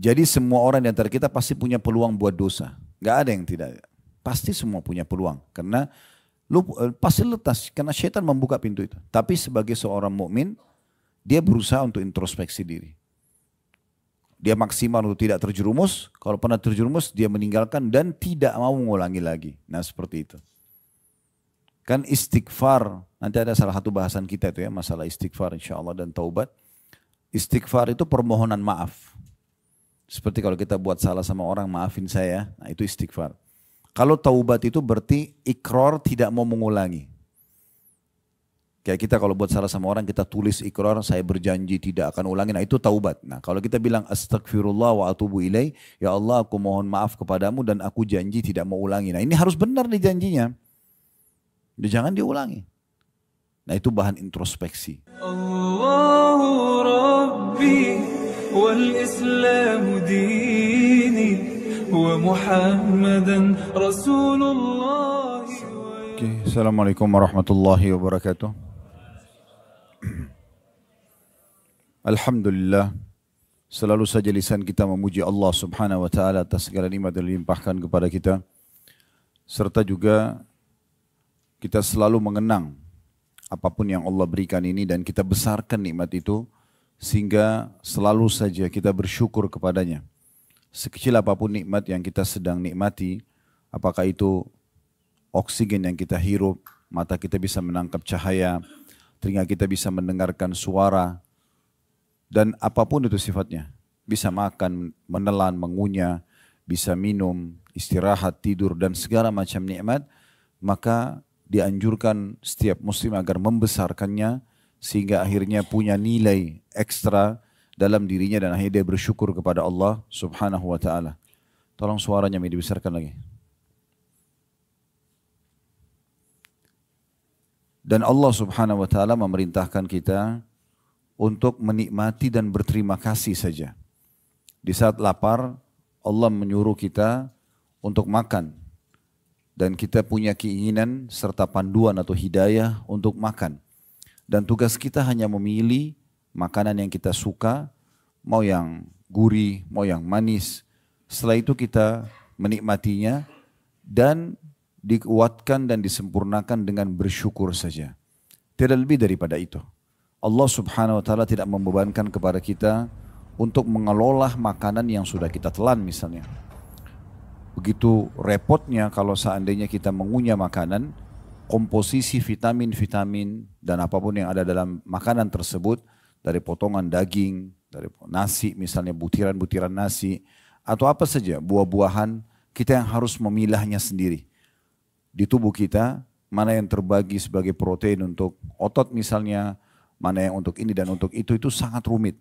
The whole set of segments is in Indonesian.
Jadi semua orang di antara kita pasti punya peluang buat dosa. Gak ada yang tidak. Pasti semua punya peluang. Karena lu pasti letas. Karena syaitan membuka pintu itu. Tapi sebagai seorang mukmin, dia berusaha untuk introspeksi diri. Dia maksimal untuk tidak terjerumus. Kalau pernah terjerumus, dia meninggalkan dan tidak mau mengulangi lagi. Nah seperti itu. Kan istighfar, nanti ada salah satu bahasan kita itu ya, masalah istighfar insya Allah dan taubat. Istighfar itu permohonan maaf. Seperti kalau kita buat salah sama orang, maafin saya, nah itu istighfar. Kalau taubat itu berarti ikrar tidak mau mengulangi. Kayak kita kalau buat salah sama orang, kita tulis ikrar, saya berjanji tidak akan ulangi, nah itu taubat. Nah kalau kita bilang astagfirullah wa atubu ilaih, ya Allah aku mohon maaf kepadamu dan aku janji tidak mau ulangi. Nah ini harus benar nih janjinya. Jangan diulangi. Nah itu bahan introspeksi. Allahu Rabbi wal Islam dini wa Muhammadan Rasulullah. Oke, Assalamualaikum warahmatullahi wabarakatuh. Alhamdulillah, selalu saja lisan kita memuji Allah subhanahu wa ta'ala atas segala nikmat yang dilimpahkan kepada kita. Serta juga kita selalu mengenang apapun yang Allah berikan ini dan kita besarkan nikmat itu sehingga selalu saja kita bersyukur kepadanya. Sekecil apapun nikmat yang kita sedang nikmati, apakah itu oksigen yang kita hirup, mata kita bisa menangkap cahaya, telinga kita bisa mendengarkan suara, dan apapun itu sifatnya. Bisa makan, menelan, mengunyah, bisa minum, istirahat, tidur, dan segala macam nikmat, maka dianjurkan setiap muslim agar membesarkannya sehingga akhirnya punya nilai ekstra dalam dirinya dan akhirnya dia bersyukur kepada Allah subhanahu wa ta'ala. Tolong suaranya dibesarkan lagi. Dan Allah subhanahu wa ta'ala memerintahkan kita untuk menikmati dan berterima kasih saja. Di saat lapar, Allah menyuruh kita untuk makan. Dan kita punya keinginan serta panduan atau hidayah untuk makan. Dan tugas kita hanya memilih makanan yang kita suka, mau yang gurih, mau yang manis. Setelah itu kita menikmatinya dan dikuatkan dan disempurnakan dengan bersyukur saja. Tidak lebih daripada itu. Allah subhanahu wa ta'ala tidak membebankan kepada kita untuk mengelola makanan yang sudah kita telan misalnya. Begitu repotnya kalau seandainya kita mengunyah makanan, komposisi vitamin-vitamin dan apapun yang ada dalam makanan tersebut, dari potongan daging, dari nasi misalnya, butiran-butiran nasi, atau apa saja, buah-buahan, kita yang harus memilahnya sendiri. Di tubuh kita, mana yang terbagi sebagai protein untuk otot misalnya, mana yang untuk ini dan untuk itu sangat rumit.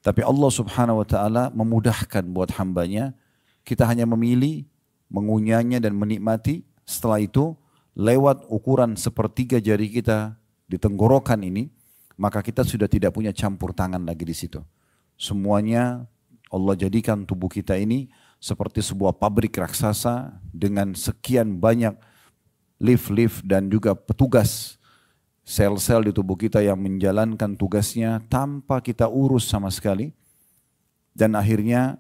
Tapi Allah subhanahu wa ta'ala memudahkan buat hambanya, kita hanya memilih, mengunyahnya dan menikmati. Setelah itu, lewat ukuran sepertiga jari kita di tenggorokan ini, maka kita sudah tidak punya campur tangan lagi di situ. Semuanya Allah jadikan tubuh kita ini seperti sebuah pabrik raksasa dengan sekian banyak lift-lift dan juga petugas sel-sel di tubuh kita yang menjalankan tugasnya tanpa kita urus sama sekali. Dan akhirnya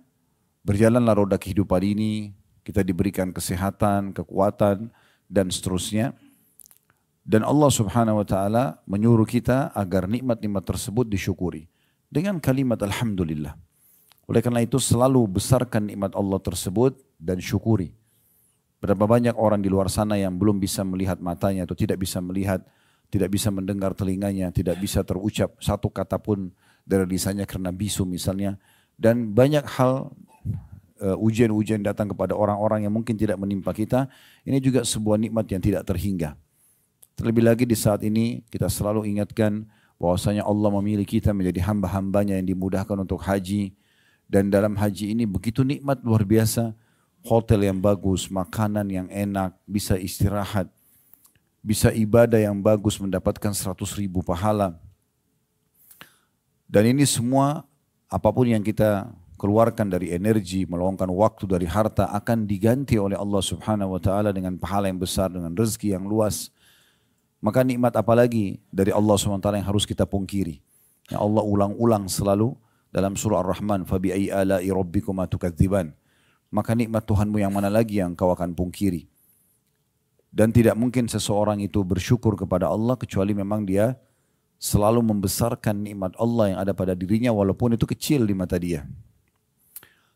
berjalanlah roda kehidupan ini, kita diberikan kesehatan, kekuatan, dan seterusnya. Dan Allah subhanahu wa ta'ala menyuruh kita agar nikmat-nikmat tersebut disyukuri dengan kalimat Alhamdulillah. Oleh karena itu selalu besarkan nikmat Allah tersebut dan syukuri. Berapa banyak orang di luar sana yang belum bisa melihat matanya atau tidak bisa melihat, tidak bisa mendengar telinganya, tidak bisa terucap satu kata pun dari lisannya karena bisu misalnya. Dan banyak hal ujian-ujian datang kepada orang-orang yang mungkin tidak menimpa kita. Ini juga sebuah nikmat yang tidak terhingga. Terlebih lagi di saat ini kita selalu ingatkan bahwasanya Allah memilih kita menjadi hamba-hambanya yang dimudahkan untuk haji. Dan dalam haji ini begitu nikmat luar biasa. Hotel yang bagus, makanan yang enak, bisa istirahat. Bisa ibadah yang bagus mendapatkan 100.000 pahala. Dan ini semua apapun yang kita keluarkan dari energi, meluangkan waktu dari harta akan diganti oleh Allah subhanahu wa ta'ala dengan pahala yang besar, dengan rezeki yang luas. Maka nikmat apalagi dari Allah subhanahu wa ta'ala yang harus kita pungkiri. Ya Allah ulang-ulang selalu dalam surah Ar-Rahman, "Fabi ayyi ala'i rabbikuma tukadziban." Maka nikmat Tuhanmu yang mana lagi yang kau akan pungkiri? Dan tidak mungkin seseorang itu bersyukur kepada Allah kecuali memang dia selalu membesarkan nikmat Allah yang ada pada dirinya walaupun itu kecil di mata dia.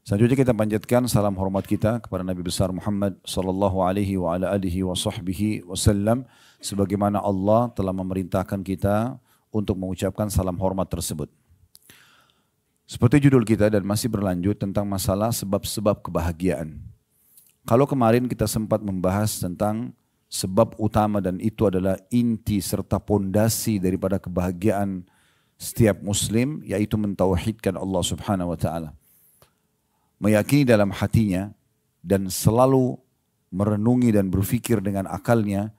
Selanjutnya kita panjatkan salam hormat kita kepada Nabi besar Muhammad sallallahu alaihi wa ala alihi wa sahbihi wasallam sebagaimana Allah telah memerintahkan kita untuk mengucapkan salam hormat tersebut. Seperti judul kita dan masih berlanjut tentang masalah sebab-sebab kebahagiaan. Kalau kemarin kita sempat membahas tentang sebab utama dan itu adalah inti serta pondasi daripada kebahagiaan setiap muslim, yaitu mentauhidkan Allah subhanahu wa ta'ala. Meyakini dalam hatinya dan selalu merenungi dan berfikir dengan akalnya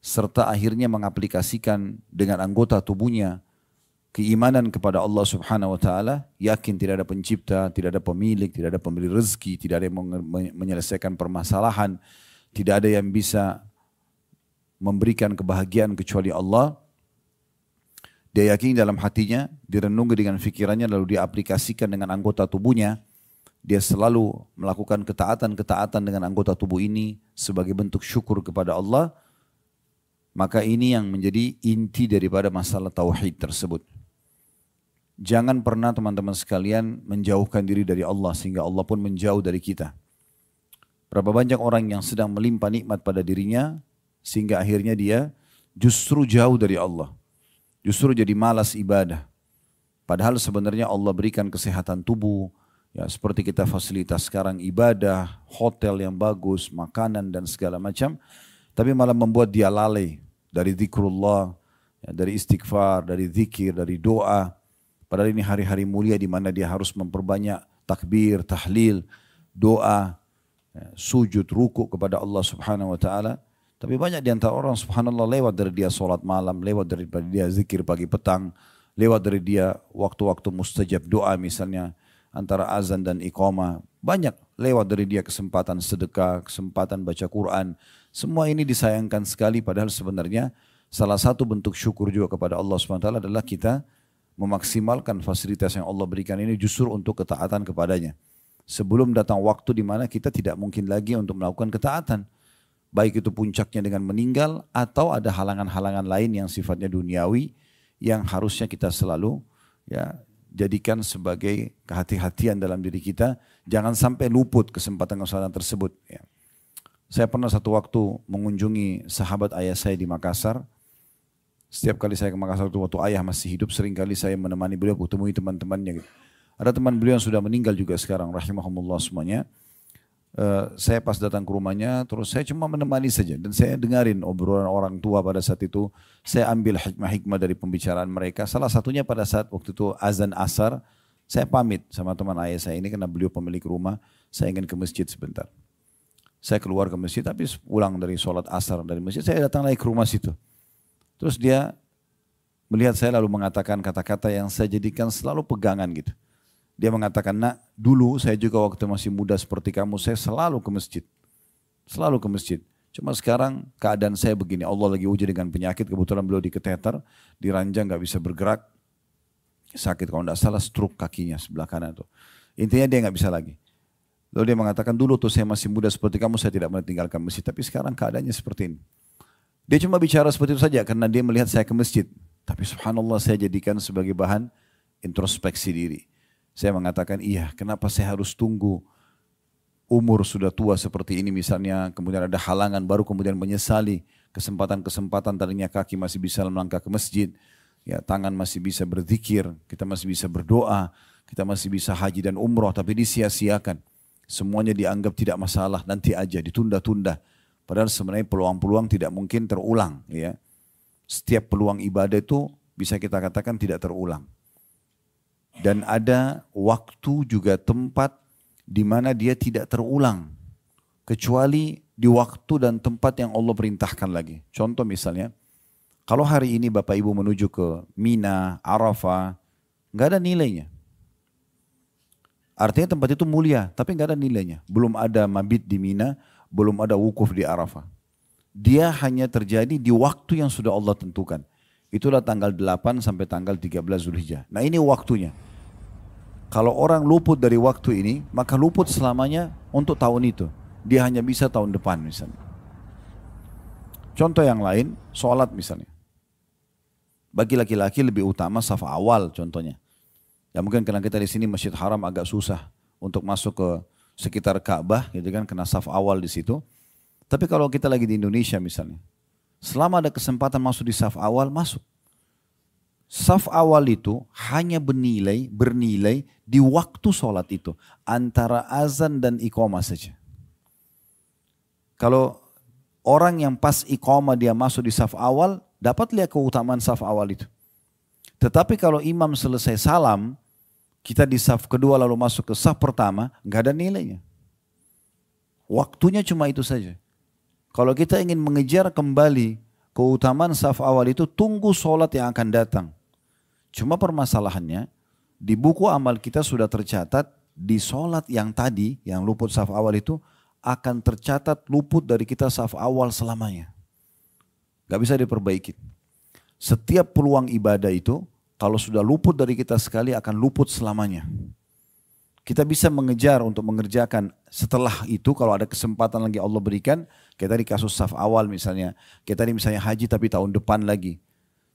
serta akhirnya mengaplikasikan dengan anggota tubuhnya keimanan kepada Allah subhanahu wa ta'ala, yakin tidak ada pencipta, tidak ada pemilik, tidak ada pemberi rezeki, tidak ada yang menyelesaikan permasalahan, tidak ada yang bisa memberikan kebahagiaan kecuali Allah. Dia yakini dalam hatinya, direnungi dengan fikirannya, lalu dia aplikasikan dengan anggota tubuhnya. Dia selalu melakukan ketaatan-ketaatan dengan anggota tubuh ini sebagai bentuk syukur kepada Allah. Maka ini yang menjadi inti daripada masalah tauhid tersebut. Jangan pernah teman-teman sekalian menjauhkan diri dari Allah sehingga Allah pun menjauh dari kita. Berapa banyak orang yang sedang melimpah nikmat pada dirinya sehingga akhirnya dia justru jauh dari Allah. Justru jadi malas ibadah. Padahal sebenarnya Allah berikan kesehatan tubuh, ya seperti kita fasilitas sekarang ibadah, hotel yang bagus, makanan dan segala macam, tapi malah membuat dia lalai dari zikrullah, ya, dari istighfar, dari zikir, dari doa. Padahal ini hari-hari mulia di mana dia harus memperbanyak takbir, tahlil, doa, ya, sujud, ruku kepada Allah subhanahu wa ta'ala. Tapi banyak di antara orang subhanallah lewat dari dia solat malam, lewat dari dia zikir pagi petang, lewat dari dia waktu-waktu mustajab doa misalnya antara azan dan iqamah. Banyak lewat dari dia kesempatan sedekah, kesempatan baca Quran. Semua ini disayangkan sekali padahal sebenarnya salah satu bentuk syukur juga kepada Allah SWT adalah kita memaksimalkan fasilitas yang Allah berikan ini justru untuk ketaatan kepadanya. Sebelum datang waktu di mana kita tidak mungkin lagi untuk melakukan ketaatan. Baik itu puncaknya dengan meninggal atau ada halangan-halangan lain yang sifatnya duniawi yang harusnya kita selalu ya jadikan sebagai kehati-hatian dalam diri kita. Jangan sampai luput kesempatan-kesempatan tersebut. Ya. Saya pernah satu waktu mengunjungi sahabat ayah saya di Makassar. Setiap kali saya ke Makassar waktu ayah masih hidup, sering kali saya menemani beliau, kutemui teman-temannya. Gitu. Ada teman beliau yang sudah meninggal juga sekarang, rahimahumullah semuanya. Saya pas datang ke rumahnya, terus saya cuma menemani saja. Dan saya dengarin obrolan orang tua pada saat itu. Saya ambil hikmah-hikmah dari pembicaraan mereka. Salah satunya pada saat waktu itu azan asar, saya pamit sama teman ayah saya ini karena beliau pemilik rumah. Saya ingin ke masjid sebentar. Saya keluar ke masjid, tapi pulang dari sholat asar dari masjid, saya datang lagi ke rumah situ. Terus dia melihat saya lalu mengatakan kata-kata yang saya jadikan selalu pegangan gitu. Dia mengatakan, "Nak, dulu saya juga waktu masih muda seperti kamu, saya selalu ke masjid. Selalu ke masjid. Cuma sekarang keadaan saya begini, Allah lagi uji dengan penyakit, kebetulan beliau diketeter, diranjang gak bisa bergerak. Sakit kalau tidak salah stroke kakinya sebelah kanan tuh. Intinya dia gak bisa lagi. Lalu dia mengatakan, dulu tuh saya masih muda seperti kamu, saya tidak meninggalkan masjid. Tapi sekarang keadaannya seperti ini. Dia cuma bicara seperti itu saja karena dia melihat saya ke masjid. Tapi subhanallah saya jadikan sebagai bahan introspeksi diri. Saya mengatakan, iya kenapa saya harus tunggu umur sudah tua seperti ini misalnya. Kemudian ada halangan baru kemudian menyesali kesempatan-kesempatan tadinya kaki masih bisa melangkah ke masjid. Ya, tangan masih bisa berzikir, kita masih bisa berdoa, kita masih bisa haji dan umroh. Tapi disia-siakan. Semuanya dianggap tidak masalah, nanti aja ditunda-tunda. Padahal sebenarnya peluang-peluang tidak mungkin terulang. Ya. Setiap peluang ibadah itu bisa kita katakan tidak terulang. Dan ada waktu juga tempat di mana dia tidak terulang. Kecuali di waktu dan tempat yang Allah perintahkan lagi. Contoh misalnya, kalau hari ini Bapak Ibu menuju ke Mina, Arafah, nggak ada nilainya. Artinya tempat itu mulia, tapi nggak ada nilainya. Belum ada mabit di Mina, belum ada wukuf di Arafah. Dia hanya terjadi di waktu yang sudah Allah tentukan. Itulah tanggal 8 sampai tanggal 13 Zulhijjah. Nah ini waktunya. Kalau orang luput dari waktu ini, maka luput selamanya untuk tahun itu. Dia hanya bisa tahun depan misalnya. Contoh yang lain, sholat misalnya. Bagi laki-laki lebih utama saf awal contohnya. Ya mungkin karena kita di sini Masjid Haram agak susah untuk masuk ke sekitar Ka'bah, gitu kan, kena saf awal di situ. Tapi kalau kita lagi di Indonesia misalnya, selama ada kesempatan masuk di saf awal, masuk. Saf awal itu hanya bernilai di waktu sholat itu. Antara azan dan iqamah saja. Kalau orang yang pas iqamah dia masuk di saf awal, dapat lihat keutamaan saf awal itu. Tetapi kalau imam selesai salam, kita di saf kedua lalu masuk ke saf pertama, nggak ada nilainya. Waktunya cuma itu saja. Kalau kita ingin mengejar kembali keutamaan saf awal itu, tunggu sholat yang akan datang. Cuma permasalahannya, di buku amal kita sudah tercatat, di sholat yang tadi, yang luput saf awal itu, akan tercatat luput dari kita saf awal selamanya. Gak bisa diperbaiki. Setiap peluang ibadah itu, kalau sudah luput dari kita sekali, akan luput selamanya. Kita bisa mengejar untuk mengerjakan setelah itu, kalau ada kesempatan lagi Allah berikan, kayak tadi kasus saf awal misalnya, kayak tadi misalnya haji tapi tahun depan lagi.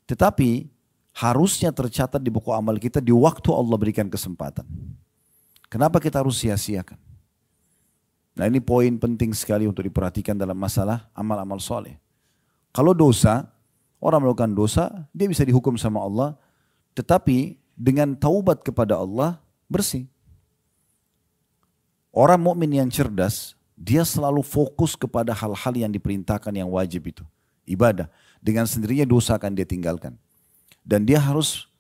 Tetapi, harusnya tercatat di buku amal kita di waktu Allah berikan kesempatan. Kenapa kita harus sia-siakan? Nah ini poin penting sekali untuk diperhatikan dalam masalah amal-amal soleh. Kalau dosa, orang melakukan dosa, dia bisa dihukum sama Allah, tetapi dengan taubat kepada Allah, bersih. Orang mukmin yang cerdas, dia selalu fokus kepada hal-hal yang diperintahkan yang wajib itu. Ibadah. Dengan sendirinya dosa akan dia tinggalkan. Dan dia harus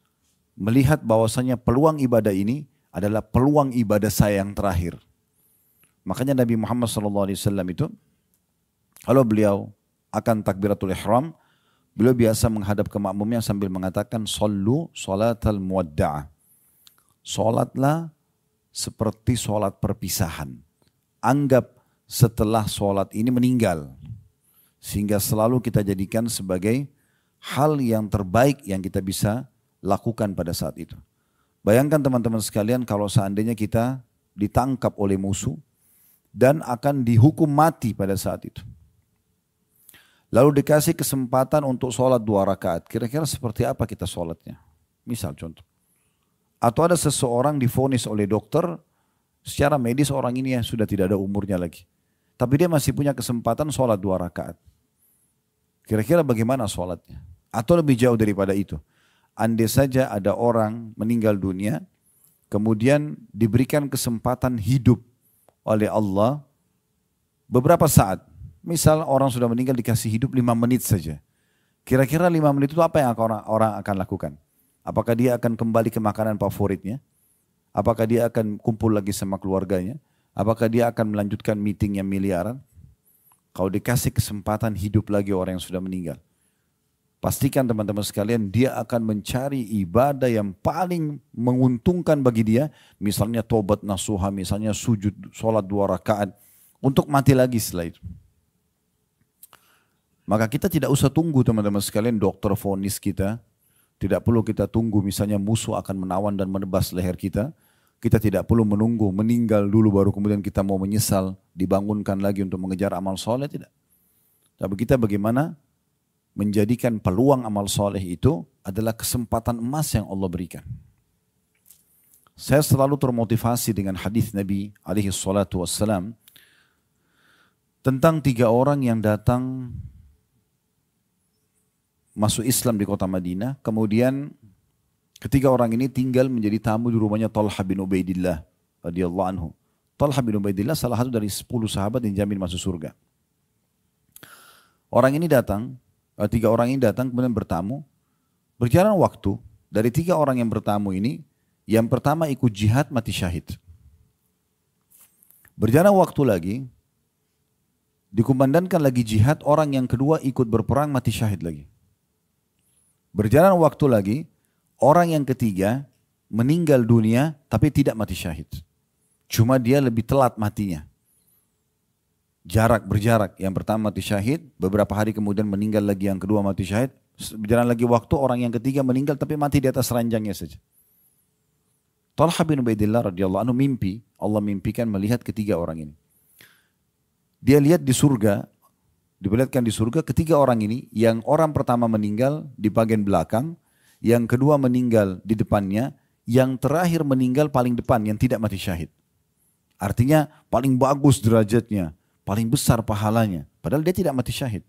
melihat bahwasanya peluang ibadah ini adalah peluang ibadah saya yang terakhir. Makanya Nabi Muhammad SAW itu, kalau beliau akan takbiratul ihram, beliau biasa menghadap ke makmumnya sambil mengatakan, Sallu salatal muwadda'ah. Salatlah seperti salat perpisahan. Anggap setelah salat ini meninggal. Sehingga selalu kita jadikan sebagai hal yang terbaik yang kita bisa lakukan pada saat itu. Bayangkan teman-teman sekalian kalau seandainya kita ditangkap oleh musuh dan akan dihukum mati pada saat itu. Lalu dikasih kesempatan untuk sholat 2 rakaat. Kira-kira seperti apa kita sholatnya? Misal contoh. Atau ada seseorang divonis oleh dokter, secara medis orang ini ya sudah tidak ada umurnya lagi. Tapi dia masih punya kesempatan sholat 2 rakaat. Kira-kira bagaimana sholatnya? Atau lebih jauh daripada itu. Andai saja ada orang meninggal dunia, kemudian diberikan kesempatan hidup oleh Allah beberapa saat. Misal orang sudah meninggal dikasih hidup 5 menit saja. Kira-kira 5 menit itu apa yang orang akan lakukan? Apakah dia akan kembali ke makanan favoritnya? Apakah dia akan kumpul lagi sama keluarganya? Apakah dia akan melanjutkan meeting yang miliaran? Kalau dikasih kesempatan hidup lagi orang yang sudah meninggal, pastikan teman-teman sekalian dia akan mencari ibadah yang paling menguntungkan bagi dia. Misalnya tobat nasuha, misalnya sujud, sholat 2 rakaat. Untuk mati lagi setelah itu. Maka kita tidak usah tunggu teman-teman sekalian dokter vonis kita. Tidak perlu kita tunggu misalnya musuh akan menawan dan menebas leher kita. Kita tidak perlu menunggu meninggal dulu baru kemudian kita mau menyesal. Dibangunkan lagi untuk mengejar amal soleh, tidak. Tapi kita bagaimana menjadikan peluang amal soleh itu adalah kesempatan emas yang Allah berikan. Saya selalu termotivasi dengan hadis Nabi alaihi salatu wassalam tentang 3 orang yang datang masuk Islam di kota Madinah. Kemudian ketiga orang ini tinggal menjadi tamu di rumahnya Talha bin Ubaidillah radhiyallahu anhu. Talha bin Ubaidillah salah satu dari 10 sahabat yang dijamin masuk surga. Orang ini datang, 3 orang ini datang kemudian bertamu. Berjalan waktu, dari 3 orang yang bertamu ini, yang pertama ikut jihad mati syahid. Berjalan waktu lagi, dikumandangkan lagi jihad, orang yang kedua ikut berperang mati syahid lagi. Berjalan waktu lagi, orang yang ketiga meninggal dunia tapi tidak mati syahid. Cuma dia lebih telat matinya. Berjarak. Yang pertama mati syahid, beberapa hari kemudian meninggal lagi yang kedua mati syahid. Berjalan lagi waktu, orang yang ketiga meninggal tapi mati di atas ranjangnya saja. Talha bin Ubaidillah radhiyallahu anhu mimpi, Allah mimpikan melihat ketiga orang ini. Dia lihat di surga, diperlihatkan di surga ketiga orang ini, yang orang pertama meninggal di bagian belakang, yang kedua meninggal di depannya, yang terakhir meninggal paling depan yang tidak mati syahid. Artinya paling bagus derajatnya, paling besar pahalanya, padahal dia tidak mati syahid.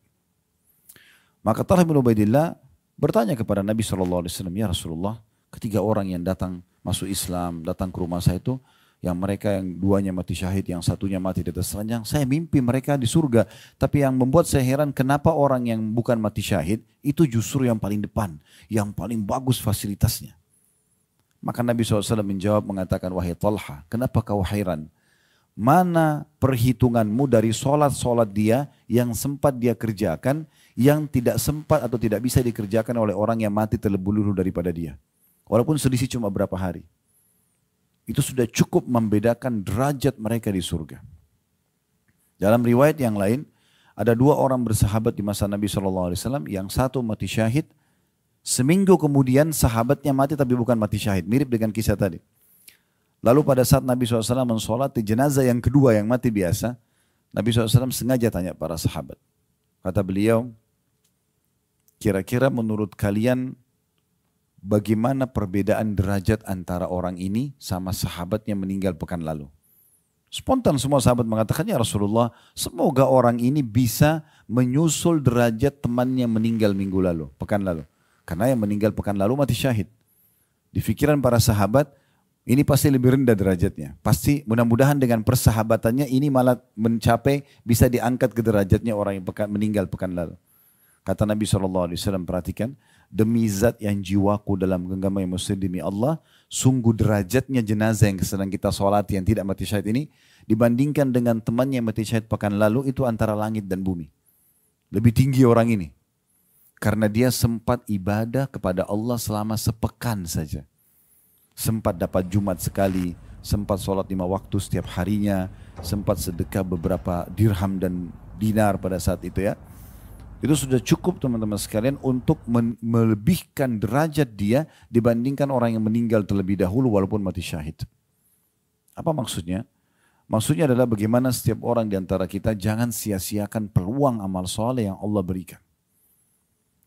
Maka Talha bin Ubaidillah bertanya kepada Nabi SAW, ya Rasulullah, ketiga orang yang datang masuk Islam, datang ke rumah saya itu, yang mereka yang duanya mati syahid, yang satunya mati di atas ranjang, saya mimpi mereka di surga. Tapi yang membuat saya heran, kenapa orang yang bukan mati syahid, itu justru yang paling depan, yang paling bagus fasilitasnya. Maka Nabi SAW menjawab mengatakan, wahai Talha, kenapa kau heran? Mana perhitunganmu dari solat-solat dia yang sempat dia kerjakan, yang tidak sempat atau tidak bisa dikerjakan oleh orang yang mati terlebih dahulu daripada dia. Walaupun selisih cuma berapa hari. Itu sudah cukup membedakan derajat mereka di surga. Dalam riwayat yang lain, ada dua orang bersahabat di masa Nabi SAW, yang satu mati syahid, seminggu kemudian sahabatnya mati tapi bukan mati syahid, mirip dengan kisah tadi. Lalu pada saat Nabi SAW mensolati jenazah yang kedua yang mati biasa, Nabi SAW sengaja tanya para sahabat. Kata beliau, kira-kira menurut kalian bagaimana perbedaan derajat antara orang ini sama sahabat yang meninggal pekan lalu? Spontan semua sahabat mengatakan, ya Rasulullah, semoga orang ini bisa menyusul derajat teman yang meninggal minggu lalu, pekan lalu. Karena yang meninggal pekan lalu mati syahid. Di pikiran para sahabat, ini pasti lebih rendah derajatnya. Pasti mudah-mudahan dengan persahabatannya ini malah mencapai bisa diangkat ke derajatnya orang yang meninggal pekan lalu. Kata Nabi SAW, perhatikan, demi zat yang jiwaku dalam genggaman yang muslim demi Allah, sungguh derajatnya jenazah yang sedang kita sholat yang tidak mati syahid ini, dibandingkan dengan temannya yang mati syahid pekan lalu, itu antara langit dan bumi. Lebih tinggi orang ini. Karena dia sempat ibadah kepada Allah selama sepekan saja. Sempat dapat Jumat sekali, sempat sholat 5 waktu setiap harinya, sempat sedekah beberapa dirham dan dinar pada saat itu ya. Itu sudah cukup teman-teman sekalian untuk melebihkan derajat dia dibandingkan orang yang meninggal terlebih dahulu walaupun mati syahid. Apa maksudnya? Maksudnya adalah bagaimana setiap orang di antara kita jangan sia-siakan peluang amal soleh yang Allah berikan.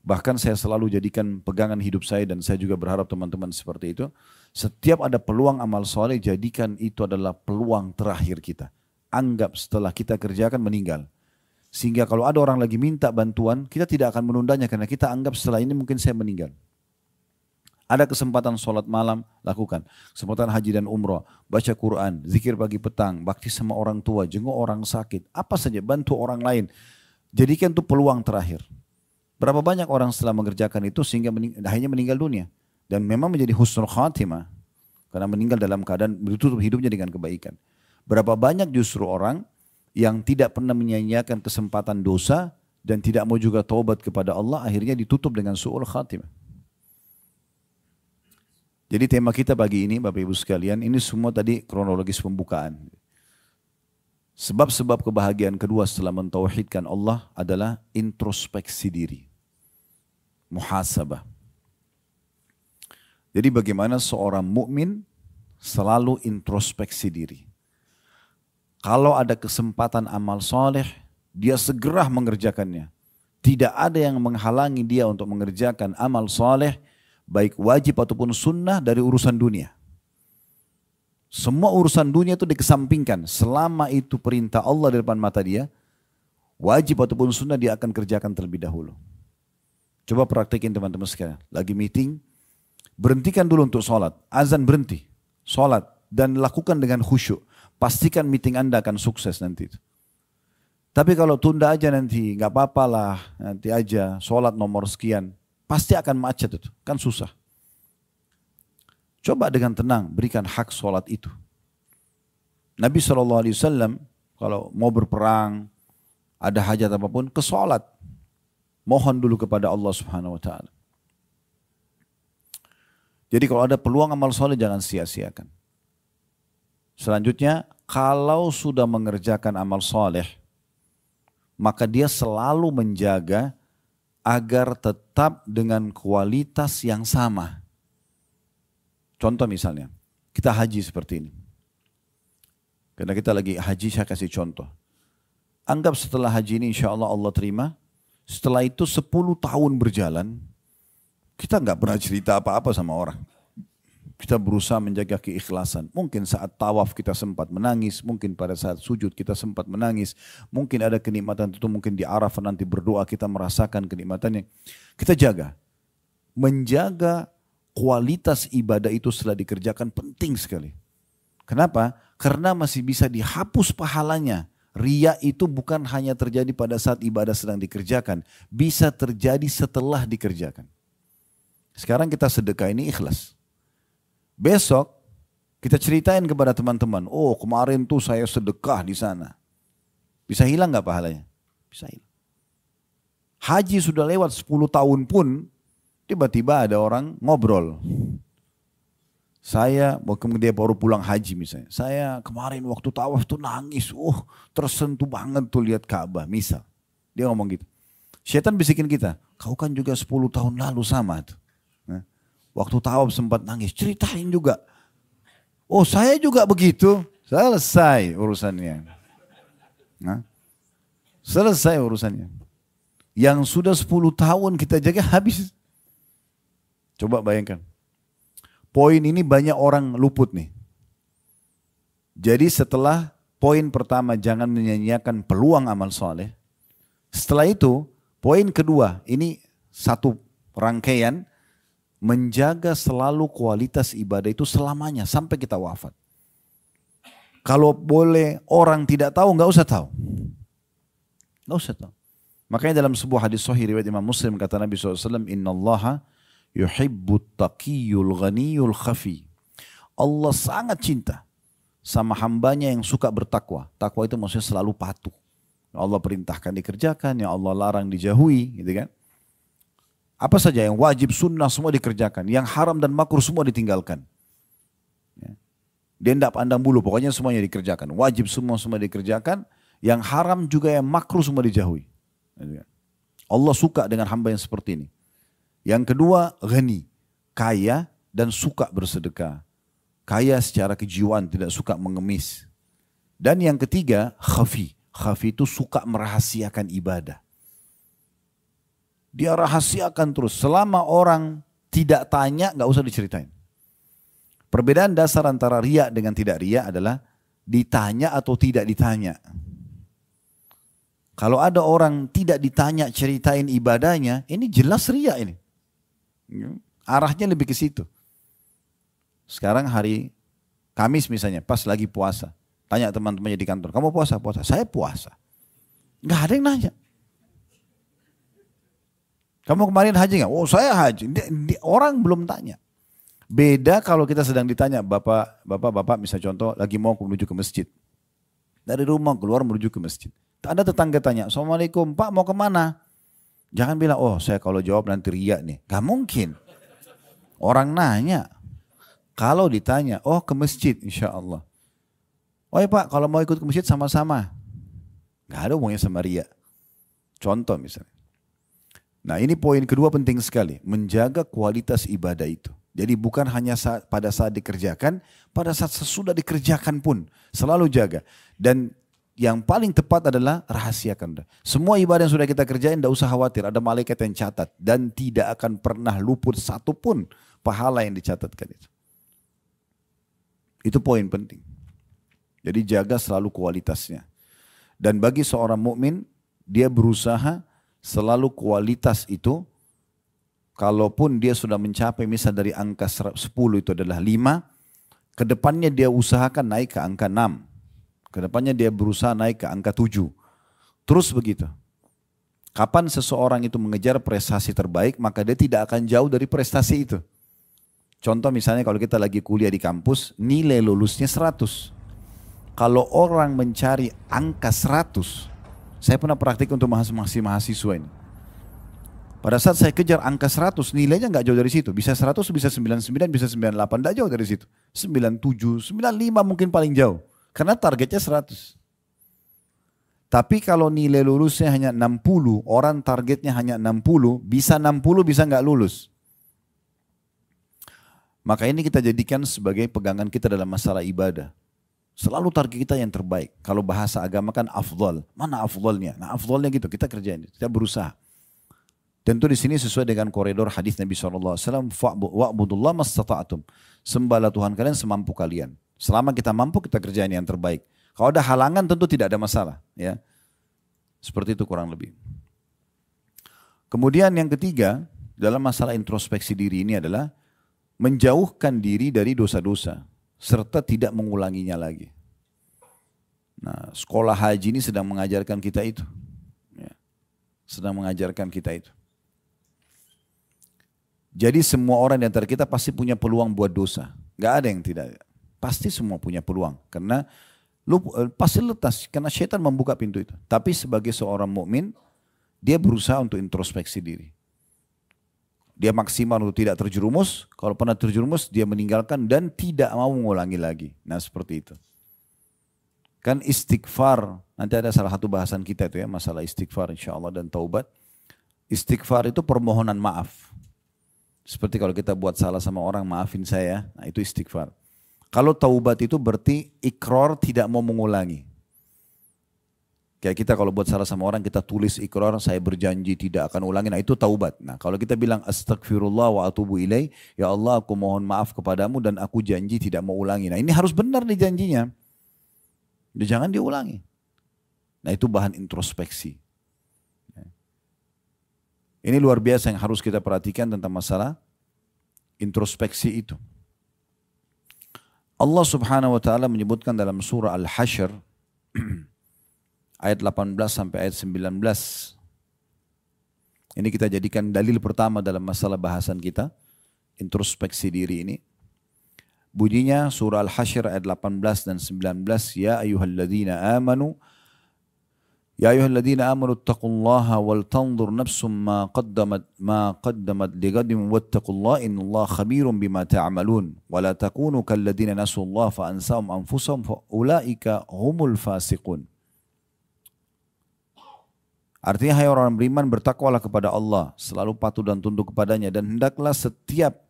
Bahkan saya selalu jadikan pegangan hidup saya dan saya juga berharap teman-teman seperti itu. Setiap ada peluang amal soleh, jadikan itu adalah peluang terakhir kita. Anggap setelah kita kerjakan meninggal. Sehingga kalau ada orang lagi minta bantuan, kita tidak akan menundanya karena kita anggap setelah ini mungkin saya meninggal. Ada kesempatan sholat malam, lakukan. Kesempatan haji dan umrah, baca Quran, zikir pagi petang, bakti sama orang tua, jenguk orang sakit, apa saja, bantu orang lain. Jadikan itu peluang terakhir. Berapa banyak orang setelah mengerjakan itu sehingga akhirnya meninggal dunia. Dan memang menjadi husnul khatimah. Karena meninggal dalam keadaan ditutup hidupnya dengan kebaikan. Berapa banyak justru orang yang tidak pernah menyia-nyiakan kesempatan dosa dan tidak mau juga taubat kepada Allah, akhirnya ditutup dengan su'ul khatimah. Jadi tema kita pagi ini Bapak Ibu sekalian, ini semua tadi kronologis pembukaan. Sebab-sebab kebahagiaan kedua setelah mentauhidkan Allah adalah introspeksi diri. Muhasabah. Jadi bagaimana seorang mukmin selalu introspeksi diri. Kalau ada kesempatan amal soleh, dia segera mengerjakannya. Tidak ada yang menghalangi dia untuk mengerjakan amal soleh, baik wajib ataupun sunnah dari urusan dunia. Semua urusan dunia itu dikesampingkan. Selama itu perintah Allah di depan mata dia, wajib ataupun sunnah dia akan kerjakan terlebih dahulu. Coba praktekin teman-teman sekalian. Lagi meeting, berhentikan dulu untuk sholat. Azan berhenti, sholat. Dan lakukan dengan khusyuk. Pastikan meeting Anda akan sukses nanti. Tapi kalau tunda aja nanti, nggak apa-apa lah, nanti aja sholat nomor sekian. Pasti akan macet itu, kan susah. Coba dengan tenang berikan hak sholat itu. Nabi SAW kalau mau berperang, ada hajat apapun, ke sholat. Mohon dulu kepada Allah Subhanahu Wa Taala. Jadi kalau ada peluang amal soleh jangan sia-siakan. Selanjutnya, kalau sudah mengerjakan amal soleh, maka dia selalu menjaga agar tetap dengan kualitas yang sama. Contoh misalnya, Kita haji seperti ini. Karena kita lagi haji, saya kasih contoh. Anggap setelah haji ini insya Allah Allah terima. Setelah itu 10 tahun berjalan, kita nggak pernah cerita apa-apa sama orang. Kita berusaha menjaga keikhlasan. Mungkin saat tawaf kita sempat menangis, mungkin pada saat sujud kita sempat menangis, mungkin ada kenikmatan itu, mungkin di Arafah nanti berdoa kita merasakan kenikmatannya. Kita jaga. Menjaga kualitas ibadah itu setelah dikerjakan penting sekali. Kenapa? Karena masih bisa dihapus pahalanya. Riya itu bukan hanya terjadi pada saat ibadah sedang dikerjakan, bisa terjadi setelah dikerjakan. Sekarang kita sedekah ini ikhlas. Besok kita ceritain kepada teman-teman, oh kemarin tuh saya sedekah di sana. Bisa hilang nggak pahalanya? Bisa hilang. Haji sudah lewat 10 tahun pun, tiba-tiba ada orang ngobrol. Saya, dia baru pulang haji misalnya. Saya kemarin waktu tawaf tuh nangis. Tersentuh banget tuh lihat Ka'bah. Misal. Dia ngomong gitu. Syaitan bisikin kita. Kau kan juga 10 tahun lalu sama tuh. Nah, waktu tawaf sempat nangis. Ceritain juga. Oh saya juga begitu. Selesai urusannya. Nah, selesai urusannya. Yang sudah 10 tahun kita jaga habis. Coba bayangkan. Poin ini banyak orang luput nih. Jadi setelah poin pertama jangan menyanyiakan peluang amal soleh. Setelah itu poin kedua ini satu rangkaian menjaga selalu kualitas ibadah itu selamanya sampai kita wafat. Kalau boleh orang tidak tahu nggak usah tahu. Nggak usah tahu. Makanya dalam sebuah hadis sahih riwayat Imam Muslim kata Nabi SAW, Innallaha yuhibbut taqiyul ghaniyul khafi. Allah sangat cinta sama hambanya yang suka bertakwa. Takwa itu maksudnya selalu patuh. Allah perintahkan dikerjakan, yang Allah larang dijauhi, gitu kan? Apa saja yang wajib sunnah semua dikerjakan, yang haram dan makruh semua ditinggalkan. Ya. Dia tidak pandang bulu, pokoknya semuanya dikerjakan. Wajib semua dikerjakan, yang haram juga yang makruh semua dijauhi. Gitu kan? Allah suka dengan hamba yang seperti ini. Yang kedua, ghani, kaya dan suka bersedekah. Kaya secara kejiwaan, tidak suka mengemis. Dan yang ketiga, khafi. Khafi itu suka merahasiakan ibadah. Dia rahasiakan terus. Selama orang tidak tanya, gak usah diceritain. Perbedaan dasar antara riya dengan tidak riya adalah ditanya atau tidak ditanya. Kalau ada orang tidak ditanya ceritain ibadahnya, ini jelas riya ini. Arahnya lebih ke situ. Sekarang hari Kamis misalnya, pas lagi puasa. Tanya teman-temannya di kantor, kamu puasa? Puasa. Saya puasa. Nggak ada yang nanya. Kamu kemarin haji nggak? Oh saya haji. Orang belum tanya. Beda kalau kita sedang ditanya, bapak misalnya contoh, lagi mau menuju ke masjid. Dari rumah keluar menuju ke masjid. Ada tetangga tanya, Assalamualaikum, Pak mau kemana? Jangan bilang, oh saya kalau jawab nanti riya nih. Gak mungkin. Orang nanya. Kalau ditanya, oh ke masjid insya Allah. Oh ya Pak, kalau mau ikut ke masjid sama-sama. Gak ada hubungannya sama riya. Contoh misalnya. Nah ini poin kedua penting sekali. Menjaga kualitas ibadah itu. Jadi bukan hanya pada saat dikerjakan, pada saat sesudah dikerjakan pun. Selalu jaga. Dan yang paling tepat adalah rahasiakan. Semua ibadah yang sudah kita kerjain tidak usah khawatir. Ada malaikat yang catat. Dan tidak akan pernah luput satupun pahala yang dicatatkan itu. Itu poin penting. Jadi jaga selalu kualitasnya. Dan bagi seorang mukmin, dia berusaha selalu kualitas itu. Kalaupun dia sudah mencapai misal dari angka 10 itu adalah 5. Kedepannya dia usahakan naik ke angka 6. Kedepannya dia berusaha naik ke angka 7. Terus begitu. Kapan seseorang itu mengejar prestasi terbaik, maka dia tidak akan jauh dari prestasi itu. Contoh misalnya kalau kita lagi kuliah di kampus, nilai lulusnya 100. Kalau orang mencari angka 100, saya pernah praktik untuk mahasiswa ini. Pada saat saya kejar angka 100, nilainya nggak jauh dari situ. Bisa 100, bisa 99, bisa 98, nggak jauh dari situ. 97, 95 mungkin paling jauh. Karena targetnya 100. Tapi kalau nilai lulusnya hanya 60, orang targetnya hanya 60, bisa nggak lulus. Maka ini kita jadikan sebagai pegangan kita dalam masalah ibadah. Selalu target kita yang terbaik. Kalau bahasa agama kan afdal. Mana afdalnya? Nah afdalnya gitu, kita kerjain, kita berusaha. Tentu di sini sesuai dengan koridor hadis Nabi SAW. Wa'budullah mastata'atum. Sembahlah Tuhan kalian semampu kalian. Selama kita mampu, kita kerjain yang terbaik. Kalau ada halangan tentu tidak ada masalah. Ya, seperti itu kurang lebih. Kemudian yang ketiga, dalam masalah introspeksi diri ini adalah menjauhkan diri dari dosa-dosa. Serta tidak mengulanginya lagi. Nah, sekolah haji ini sedang mengajarkan kita itu. Ya, sedang mengajarkan kita itu. Jadi semua orang di antara kita pasti punya peluang buat dosa. Gak ada yang tidak. Pasti semua punya peluang. Karena lu pasti letas. Karena syaitan membuka pintu itu. Tapi sebagai seorang mukmin, dia berusaha untuk introspeksi diri. Dia maksimal untuk tidak terjerumus. Kalau pernah terjerumus, dia meninggalkan dan tidak mau mengulangi lagi. Nah seperti itu. Kan istighfar, nanti ada salah satu bahasan kita itu ya, masalah istighfar insya Allah dan taubat. Istighfar itu permohonan maaf. Seperti kalau kita buat salah sama orang, maafin saya, nah itu istighfar. Kalau taubat itu berarti ikrar tidak mau mengulangi. Kayak kita kalau buat salah sama orang, kita tulis ikrar, saya berjanji tidak akan ulangi, nah itu taubat. Nah kalau kita bilang astagfirullah wa atubu ilaih, ya Allah aku mohon maaf kepadamu dan aku janji tidak mau ulangi. Nah ini harus benar nih janjinya. Jangan diulangi. Nah itu bahan introspeksi. Ini luar biasa yang harus kita perhatikan tentang masalah introspeksi itu. Allah subhanahu wa ta'ala menyebutkan dalam surah Al-Hasyr ayat 18 sampai ayat 19. Ini kita jadikan dalil pertama dalam masalah bahasan kita, introspeksi diri ini. Bunyinya surah Al-Hasyr ayat 18 dan 19, ya ayyuhalladzina amanu taqullaha wal tanzur nafsum ma qaddamat lighadin wattaqullaha innallaha khabirum bima ta'malun wa la takunu kalladzina nasullaha fa ansahum anfusahum fa ulaika humul fasiqun. Artinya hai orang beriman, bertakwalah kepada Allah, selalu patuh dan tunduk kepadanya, dan hendaklah setiap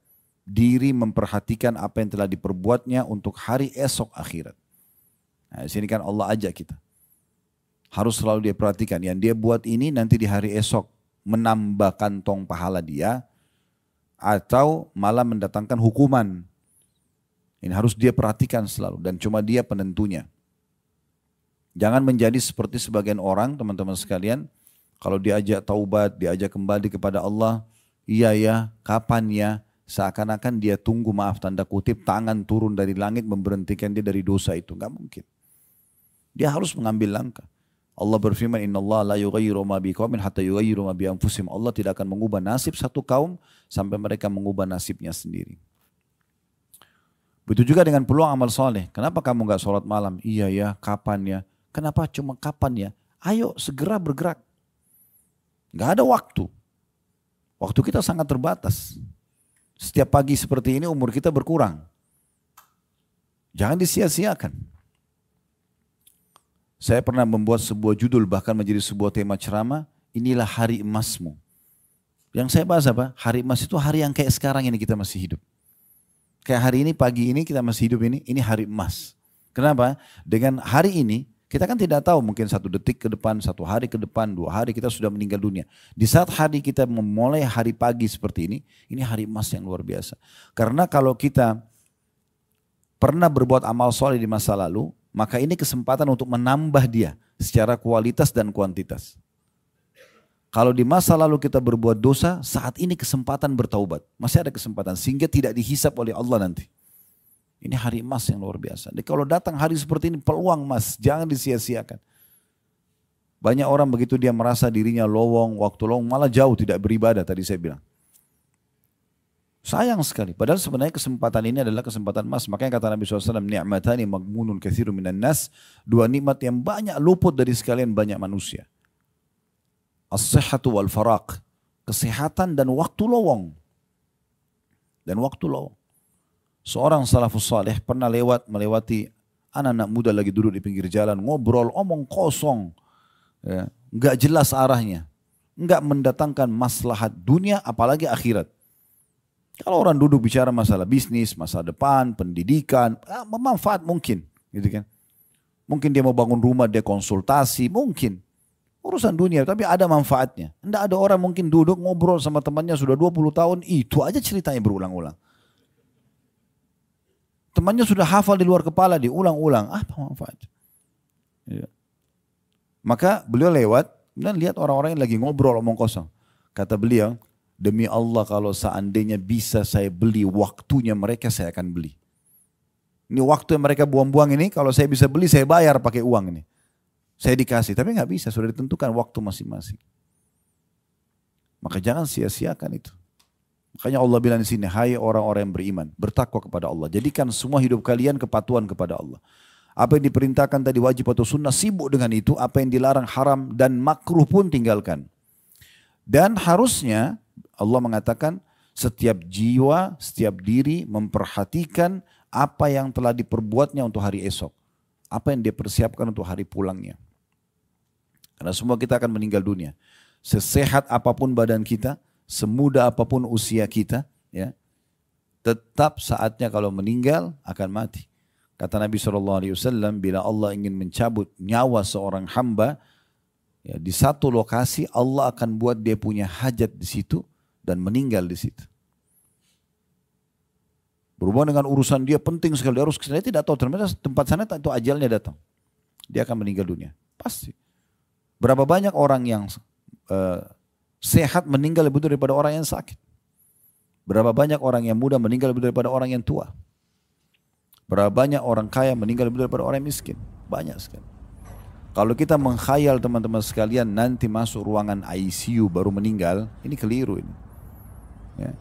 diri memperhatikan apa yang telah diperbuatnya untuk hari esok akhirat. Nah, di sini kan Allah ajak kita. Harus selalu dia perhatikan, yang dia buat ini nanti di hari esok menambah kantong pahala dia atau malah mendatangkan hukuman. Ini harus dia perhatikan selalu dan cuma dia penentunya. Jangan menjadi seperti sebagian orang, teman-teman sekalian, kalau diajak taubat, diajak kembali kepada Allah, iya ya, kapan ya, seakan-akan dia tunggu, maaf tanda kutip, tangan turun dari langit memberhentikan dia dari dosa itu. Enggak mungkin. Dia harus mengambil langkah. Allah berfirman, innallaha la yughayyiru ma biqaumin hatta yughayyiru ma bi anfusihim. Allah tidak akan mengubah nasib satu kaum sampai mereka mengubah nasibnya sendiri. Begitu juga dengan peluang amal soleh. Kenapa kamu enggak sholat malam? Iya ya, kapan ya? Kenapa cuma kapan ya? Ayo segera bergerak. Enggak ada waktu. Waktu kita sangat terbatas. Setiap pagi seperti ini umur kita berkurang. Jangan disia-siakan. Saya pernah membuat sebuah judul, bahkan menjadi sebuah tema ceramah, inilah hari emasmu. Yang saya bahas apa? Hari emas itu hari yang kayak sekarang ini kita masih hidup. Kayak hari ini, pagi ini kita masih hidup ini hari emas. Kenapa? Dengan hari ini, kita kan tidak tahu mungkin 1 detik ke depan, 1 hari ke depan, 2 hari kita sudah meninggal dunia. Di saat hari kita memulai hari pagi seperti ini hari emas yang luar biasa. Karena kalau kita pernah berbuat amal soleh di masa lalu, maka ini kesempatan untuk menambah dia secara kualitas dan kuantitas. Kalau di masa lalu kita berbuat dosa, saat ini kesempatan bertaubat. Masih ada kesempatan sehingga tidak dihisap oleh Allah nanti. Ini hari emas yang luar biasa. Jadi kalau datang hari seperti ini, peluang emas, jangan disia-siakan. Banyak orang begitu dia merasa dirinya lowong, waktu lowong, malah jauh tidak beribadah tadi saya bilang. Sayang sekali. Padahal sebenarnya kesempatan ini adalah kesempatan emas. Makanya kata Nabi SAW, ni'matani magmunun katsirun minan nas. 2 nikmat yang banyak luput dari sekalian banyak manusia. As-sihhatu wal faraq. Kesehatan dan waktu lowong. Seorang salafus saleh pernah melewati anak-anak muda lagi duduk di pinggir jalan, ngobrol, omong kosong. Ya, enggak jelas arahnya. Enggak mendatangkan maslahat dunia apalagi akhirat. Kalau orang duduk bicara masalah bisnis, masa depan, pendidikan, bermanfaat mungkin, gitu kan. Mungkin dia mau bangun rumah, dia konsultasi, mungkin. Urusan dunia, tapi ada manfaatnya. Tidak ada orang mungkin duduk ngobrol sama temannya sudah 20 tahun, itu aja ceritanya berulang-ulang. Temannya sudah hafal di luar kepala, diulang-ulang, apa manfaatnya? Ya. Maka beliau lewat, dan lihat orang-orang yang lagi ngobrol omong kosong. Kata beliau, demi Allah kalau seandainya bisa saya beli waktunya mereka, saya akan beli. Ini waktu yang mereka buang-buang ini, kalau saya bisa beli, saya bayar pakai uang ini. Saya dikasih, tapi nggak bisa, sudah ditentukan waktu masing-masing. Maka jangan sia-siakan itu. Makanya Allah bilang di sini, hai orang-orang yang beriman, bertakwa kepada Allah. Jadikan semua hidup kalian kepatuhan kepada Allah. Apa yang diperintahkan tadi wajib atau sunnah, sibuk dengan itu. Apa yang dilarang haram dan makruh pun tinggalkan. Dan harusnya Allah mengatakan setiap jiwa, setiap diri memperhatikan apa yang telah diperbuatnya untuk hari esok. Apa yang dia persiapkan untuk hari pulangnya. Karena semua kita akan meninggal dunia. Sesehat apapun badan kita, semuda apapun usia kita, ya, tetap saatnya kalau meninggal akan mati. Kata Nabi SAW, bila Allah ingin mencabut nyawa seorang hamba, ya, di satu lokasi Allah akan buat dia punya hajat di situ dan meninggal di situ. Berhubungan dengan urusan dia penting sekali, dia harus kesana, dia tidak tahu ternyata tempat sana itu ajalnya datang. Dia akan meninggal dunia, pasti. Berapa banyak orang yang sehat meninggal lebih daripada orang yang sakit. Berapa banyak orang yang muda meninggal lebih daripada orang yang tua. Berapa banyak orang kaya meninggal lebih daripada orang yang miskin. Banyak sekali. Kalau kita mengkhayal teman-teman sekalian nanti masuk ruangan ICU baru meninggal, ini keliru ini. Ya.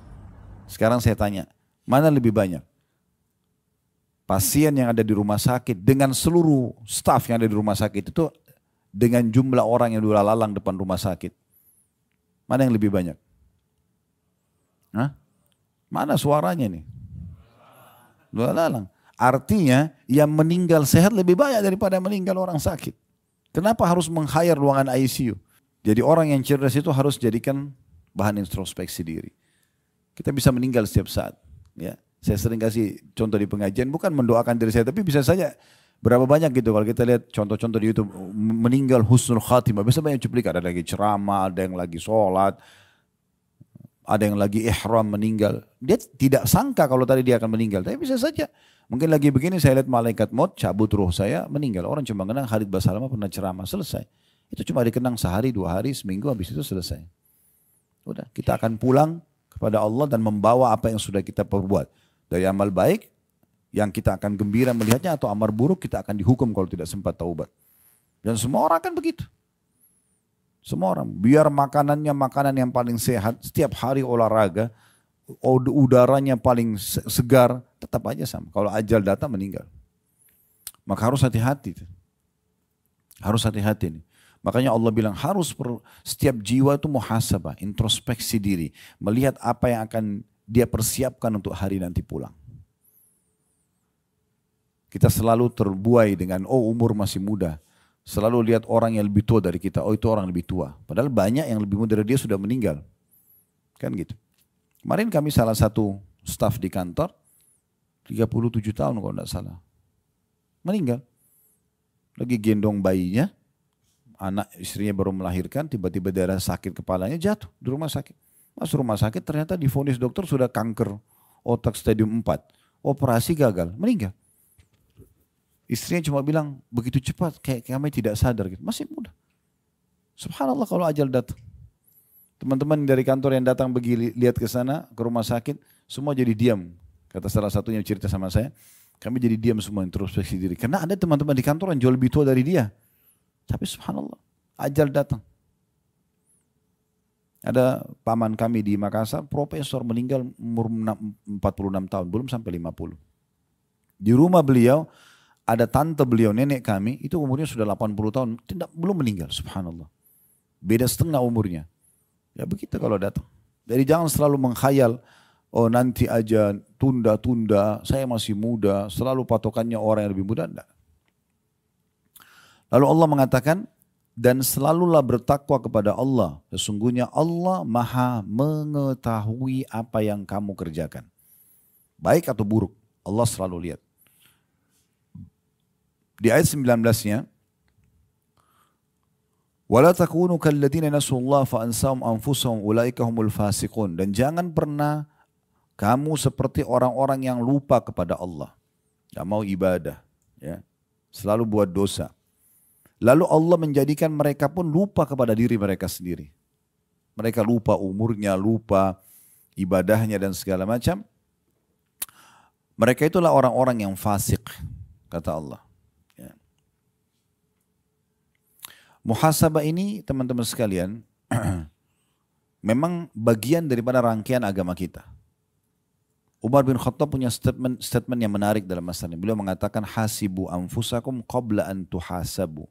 Sekarang saya tanya, mana lebih banyak? Pasien yang ada di rumah sakit dengan seluruh staf yang ada di rumah sakit itu dengan jumlah orang yang dulu lalang depan rumah sakit. Mana yang lebih banyak? Hah? Mana suaranya nih? Dua lalang. Artinya yang meninggal sehat lebih banyak daripada yang meninggal orang sakit. Kenapa harus meng-hire ruangan ICU? Jadi orang yang cerdas itu harus jadikan bahan introspeksi diri. Kita bisa meninggal setiap saat. Ya, saya sering kasih contoh di pengajian, bukan mendoakan diri saya, tapi bisa saja berapa banyak gitu kalau kita lihat contoh-contoh di YouTube meninggal husnul khatimah. Biasa banyak cuplikan, ada lagi ceramah, ada yang lagi sholat, ada yang lagi ihram meninggal. Dia tidak sangka kalau tadi dia akan meninggal, tapi bisa saja. Mungkin lagi begini saya lihat malaikat maut cabut ruh saya meninggal. Orang cuma kenang Khalid Basalamah pernah ceramah, selesai. Itu cuma dikenang sehari, 2 hari, seminggu, habis itu selesai. Udah, kita akan pulang kepada Allah dan membawa apa yang sudah kita perbuat. Dari amal baik yang kita akan gembira melihatnya, atau amal buruk kita akan dihukum kalau tidak sempat taubat. Dan semua orang akan begitu. Semua orang, biar makanannya makanan yang paling sehat, setiap hari olahraga, udaranya paling segar, tetap aja sama. Kalau ajal datang meninggal. Maka harus hati-hati. Harus hati-hati nih. Makanya Allah bilang harus setiap jiwa itu muhasabah, introspeksi diri. Melihat apa yang akan dia persiapkan untuk hari nanti pulang. Kita selalu terbuai dengan, oh umur masih muda. Selalu lihat orang yang lebih tua dari kita, oh itu orang lebih tua. Padahal banyak yang lebih muda dari dia sudah meninggal. Kan gitu. Kemarin kami salah satu staf di kantor, 37 tahun kalau tidak salah. Meninggal. Lagi gendong bayinya, anak istrinya baru melahirkan, tiba-tiba daerah sakit kepalanya jatuh di rumah sakit. Masuk rumah sakit ternyata divonis dokter sudah kanker otak stadium 4. Operasi gagal, meninggal. Istrinya cuma bilang, begitu cepat kayak kami tidak sadar gitu. Masih muda. Subhanallah kalau ajal datang. Teman-teman dari kantor yang datang pergi lihat ke sana, ke rumah sakit, semua jadi diam. Kata salah satunya cerita sama saya, kami jadi diam semua introspeksi diri. Karena ada teman-teman di kantor yang jauh lebih tua dari dia. Tapi subhanallah, ajal datang. Ada paman kami di Makassar, profesor meninggal umur 46 tahun, belum sampai 50. Di rumah beliau, ada tante beliau, nenek kami, itu umurnya sudah 80 tahun, belum meninggal, subhanallah. Beda setengah umurnya. Ya begitu kalau datang. Jadi jangan selalu mengkhayal, oh nanti aja tunda-tunda, saya masih muda, selalu patokannya orang yang lebih muda, enggak. Lalu Allah mengatakan, dan selalulah bertakwa kepada Allah. Sesungguhnya Allah maha mengetahui apa yang kamu kerjakan. Baik atau buruk, Allah selalu lihat. Di ayat 19-nya, وَلَا تَكُونُوا كَالَّذِينَ نَسُوا اللَّهَ فَأَنْسَاهُمْ أَنفُسَهُمْ أُولَٰئِكَ هُمُ الْفَاسِقُونَ. Dan jangan pernah kamu seperti orang-orang yang lupa kepada Allah. Gak mau ibadah, ya. Selalu buat dosa. Lalu Allah menjadikan mereka pun lupa kepada diri mereka sendiri. Mereka lupa umurnya, lupa ibadahnya dan segala macam. Mereka itulah orang-orang yang fasik, kata Allah. Ya. Muhasabah ini teman-teman sekalian, memang bagian daripada rangkaian agama kita. Umar bin Khattab punya statement yang menarik dalam masalah ini. Beliau mengatakan, hasibu anfusakum qabla an tuhasabu.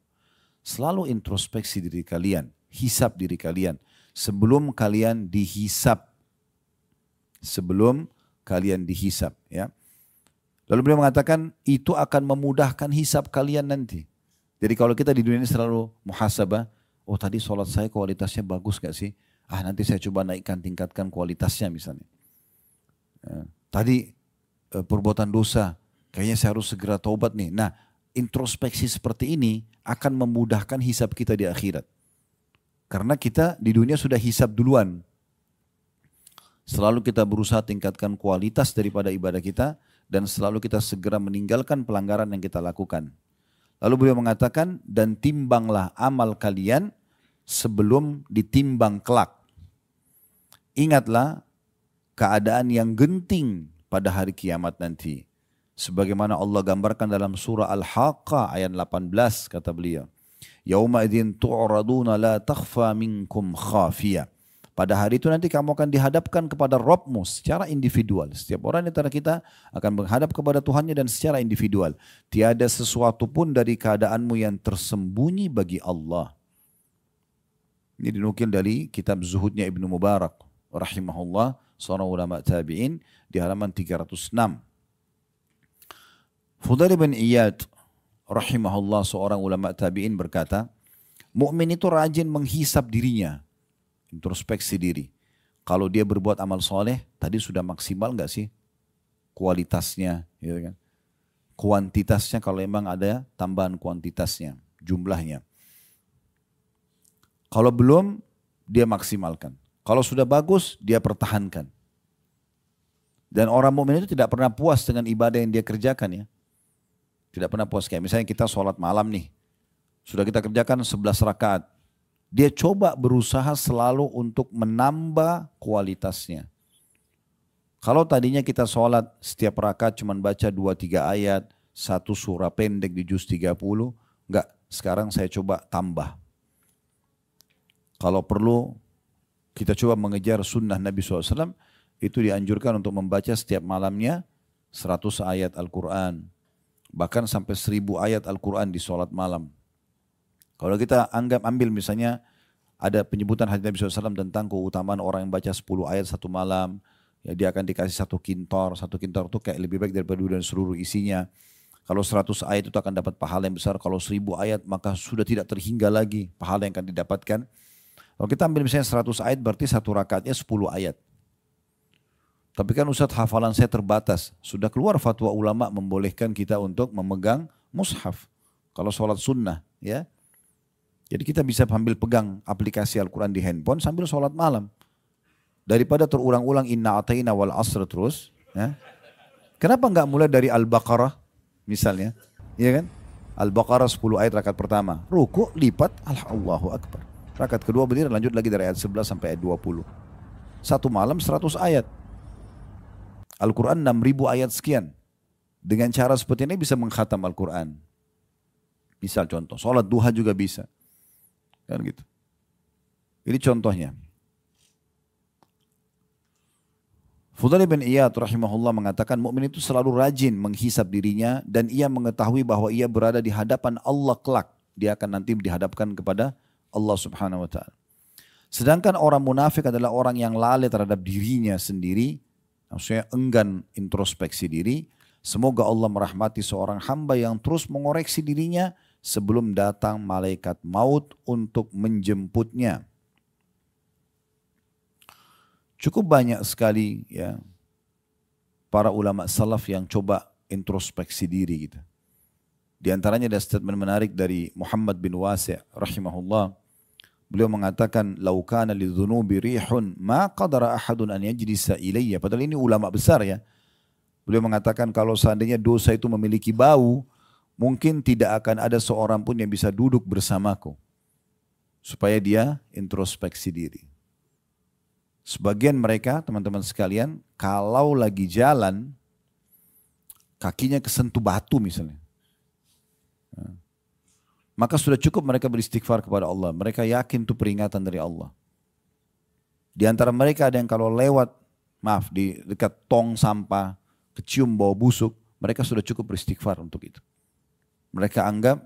Selalu introspeksi diri kalian, hisab diri kalian sebelum kalian dihisab. Sebelum kalian dihisab, ya. Lalu beliau mengatakan itu akan memudahkan hisab kalian nanti. Jadi kalau kita di dunia ini selalu muhasabah, oh tadi sholat saya kualitasnya bagus gak sih? Nanti saya coba tingkatkan kualitasnya misalnya. Tadi perbuatan dosa, kayaknya saya harus segera taubat nih. Nah, introspeksi seperti ini akan memudahkan hisab kita di akhirat. Karena kita di dunia sudah hisab duluan. Selalu kita berusaha tingkatkan kualitas daripada ibadah kita dan selalu kita segera meninggalkan pelanggaran yang kita lakukan. Lalu beliau mengatakan, dan timbanglah amal kalian sebelum ditimbang kelak. Ingatlah keadaan yang genting pada hari kiamat nanti. Sebagaimana Allah gambarkan dalam surah Al-Haqqah ayat 18 kata beliau. Yauma idzin tu'raduna la takhfa minkum khafiyah. Pada hari itu nanti kamu akan dihadapkan kepada Rabbmu secara individual. Setiap orang di antara kita akan menghadap kepada Tuhannya dan secara individual. Tiada sesuatu pun dari keadaanmu yang tersembunyi bagi Allah. Ini dinukil dari kitab Zuhudnya Ibnu Mubarak rahimahullah, seorang ulama tabi'in, di halaman 306. Fudail bin Iyad rahimahullah, seorang ulama tabi'in berkata, mukmin itu rajin menghisap dirinya, introspeksi diri. Kalau dia berbuat amal soleh, tadi sudah maksimal nggak sih kualitasnya, gitu kan? Kuantitasnya kalau memang ada tambahan kuantitasnya, jumlahnya. Kalau belum, dia maksimalkan. Kalau sudah bagus, dia pertahankan. Dan orang mukmin itu tidak pernah puas dengan ibadah yang dia kerjakan, ya. Tidak pernah puas. Kayak misalnya kita sholat malam nih. Sudah kita kerjakan 11 rakaat. Dia coba berusaha selalu untuk menambah kualitasnya. Kalau tadinya kita sholat setiap rakaat cuma baca 2-3 ayat, satu surah pendek di juz 30, enggak, sekarang saya coba tambah. Kalau perlu kita coba mengejar sunnah Nabi SAW, itu dianjurkan untuk membaca setiap malamnya 100 ayat Al-Quran. Bahkan sampai 1000 ayat Al-Quran di sholat malam. Kalau kita ambil misalnya ada penyebutan hadis Nabi SAW tentang keutamaan orang yang baca 10 ayat satu malam, ya dia akan dikasih satu kintor itu kayak lebih baik daripada dan seluruh isinya. Kalau 100 ayat itu akan dapat pahala yang besar, kalau 1000 ayat maka sudah tidak terhingga lagi pahala yang akan didapatkan. Kalau kita ambil misalnya 100 ayat berarti satu rakaatnya 10 ayat. Tapi kan Ustadz hafalan saya terbatas. Sudah keluar fatwa ulama membolehkan kita untuk memegang mushaf. Kalau sholat sunnah, ya. Jadi kita bisa sambil pegang aplikasi Al-Quran di handphone sambil sholat malam. Daripada terulang-ulang inna atayna wal asr terus. Ya. Kenapa nggak mulai dari Al-Baqarah misalnya? Ya kan? Al-Baqarah 10 ayat rakaat pertama. Ruku, lipat, Allahu Akbar. Rakaat kedua berdiri, lanjut lagi dari ayat 11 sampai ayat 20. Satu malam 100 ayat. Al-Quran 6000 ayat sekian. Dengan cara seperti ini bisa mengkhatam Al-Quran. Misal contoh, sholat duha juga bisa. Kan gitu. Ini contohnya. Fudail bin Iyad rahimahullah mengatakan mukmin itu selalu rajin menghisab dirinya dan ia mengetahui bahwa ia berada di hadapan Allah kelak. Dia akan nanti dihadapkan kepada Allah Subhanahu wa taala. Sedangkan orang munafik adalah orang yang lalai terhadap dirinya sendiri, maksudnya enggan introspeksi diri. Semoga Allah merahmati seorang hamba yang terus mengoreksi dirinya sebelum datang malaikat maut untuk menjemputnya. Cukup banyak sekali ya para ulama salaf yang coba introspeksi diri gitu. Di antaranya ada statement menarik dari Muhammad bin Wasi' rahimahullah. Beliau mengatakan, "Lau kana lidzunubi rihun ma qadara ahadun an yajlisa ilayya." Padahal ini ulama besar ya. Beliau mengatakan kalau seandainya dosa itu memiliki bau, mungkin tidak akan ada seorang pun yang bisa duduk bersamaku. Supaya dia introspeksi diri. Sebagian mereka, teman-teman sekalian, kalau lagi jalan, kakinya kesentuh batu misalnya. Maka sudah cukup mereka beristighfar kepada Allah. Mereka yakin itu peringatan dari Allah. Di antara mereka ada yang kalau lewat, di dekat tong sampah, kecium bau busuk, mereka sudah cukup beristighfar untuk itu. Mereka anggap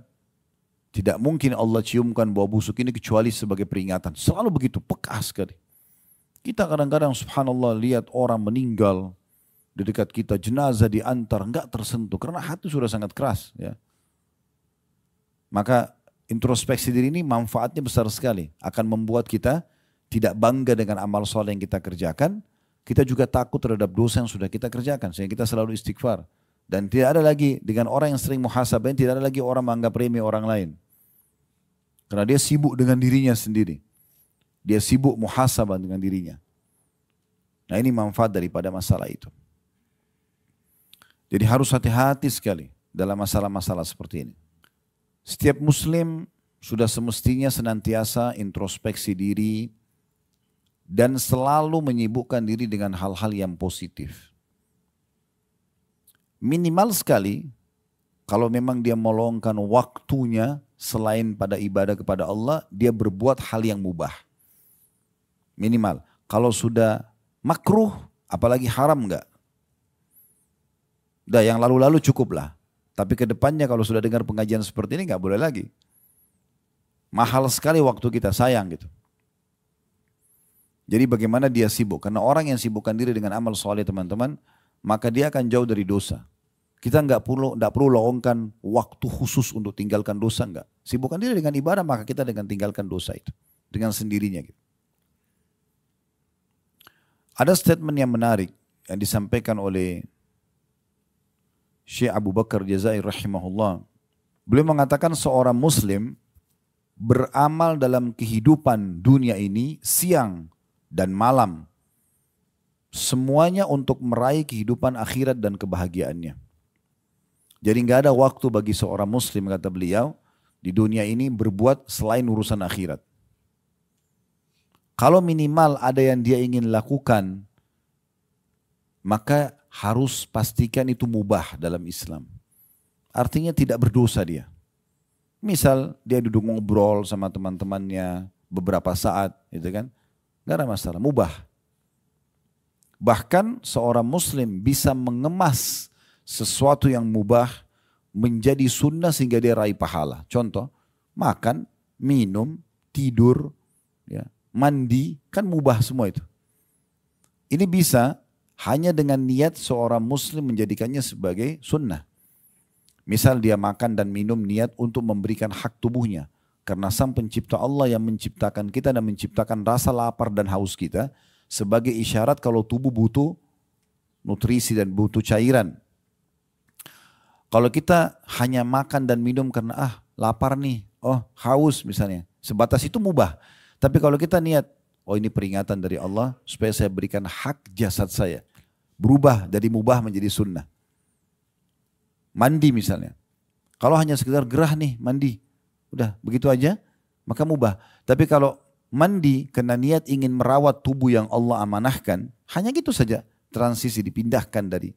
tidak mungkin Allah ciumkan bau busuk ini kecuali sebagai peringatan. Selalu begitu, peka sekali. Kita kadang-kadang subhanallah lihat orang meninggal di dekat kita, jenazah diantar, enggak tersentuh karena hati sudah sangat keras ya. Maka introspeksi diri ini manfaatnya besar sekali. Akan membuat kita tidak bangga dengan amal soleh yang kita kerjakan. Kita juga takut terhadap dosa yang sudah kita kerjakan. Sehingga kita selalu istighfar. Dan tidak ada lagi dengan orang yang sering muhasabah, tidak ada lagi orang menganggap remeh orang lain. Karena dia sibuk dengan dirinya sendiri. Dia sibuk muhasabah dengan dirinya. Nah ini manfaat daripada masalah itu. Jadi harus hati-hati sekali dalam masalah-masalah seperti ini. Setiap muslim sudah semestinya senantiasa introspeksi diri dan selalu menyibukkan diri dengan hal-hal yang positif. Minimal sekali kalau memang dia meluangkan waktunya selain pada ibadah kepada Allah, dia berbuat hal yang mubah. Minimal. Kalau sudah makruh, apalagi haram enggak? Udah yang lalu-lalu cukuplah. Tapi ke depannya kalau sudah dengar pengajian seperti ini enggak boleh lagi. Mahal sekali waktu kita, sayang gitu. Jadi bagaimana dia sibuk? Karena orang yang sibukkan diri dengan amal soleh teman-teman, maka dia akan jauh dari dosa. Kita enggak perlu luangkan waktu khusus untuk tinggalkan dosa, enggak. Sibukkan diri dengan ibadah, maka kita dengan tinggalkan dosa itu. Dengan sendirinya gitu. Ada statement yang menarik yang disampaikan oleh Syekh Abu Bakar Jazair rahimahullah. Beliau mengatakan seorang muslim beramal dalam kehidupan dunia ini siang dan malam. Semuanya untuk meraih kehidupan akhirat dan kebahagiaannya. Jadi nggak ada waktu bagi seorang muslim, kata beliau, di dunia ini berbuat selain urusan akhirat. Kalau minimal ada yang dia ingin lakukan, maka harus pastikan itu mubah dalam Islam. Artinya tidak berdosa dia. Misal dia duduk ngobrol sama teman-temannya beberapa saat, gitu kan? Gak ada masalah, mubah. Bahkan seorang muslim bisa mengemas sesuatu yang mubah menjadi sunnah sehingga dia raih pahala. Contoh, makan, minum, tidur, ya, mandi, kan mubah semua itu. Ini bisa hanya dengan niat seorang muslim menjadikannya sebagai sunnah. Misal dia makan dan minum niat untuk memberikan hak tubuhnya. Karena sang pencipta Allah yang menciptakan kita dan menciptakan rasa lapar dan haus kita sebagai isyarat kalau tubuh butuh nutrisi dan butuh cairan. Kalau kita hanya makan dan minum karena lapar nih, haus misalnya, sebatas itu mubah. Tapi kalau kita niat, ini peringatan dari Allah supaya saya berikan hak jasad saya. Berubah dari mubah menjadi sunnah. Mandi misalnya. Kalau hanya sekedar gerah nih mandi. Udah begitu aja maka mubah. Tapi kalau mandi karena niat ingin merawat tubuh yang Allah amanahkan. Hanya gitu saja. Transisi dipindahkan dari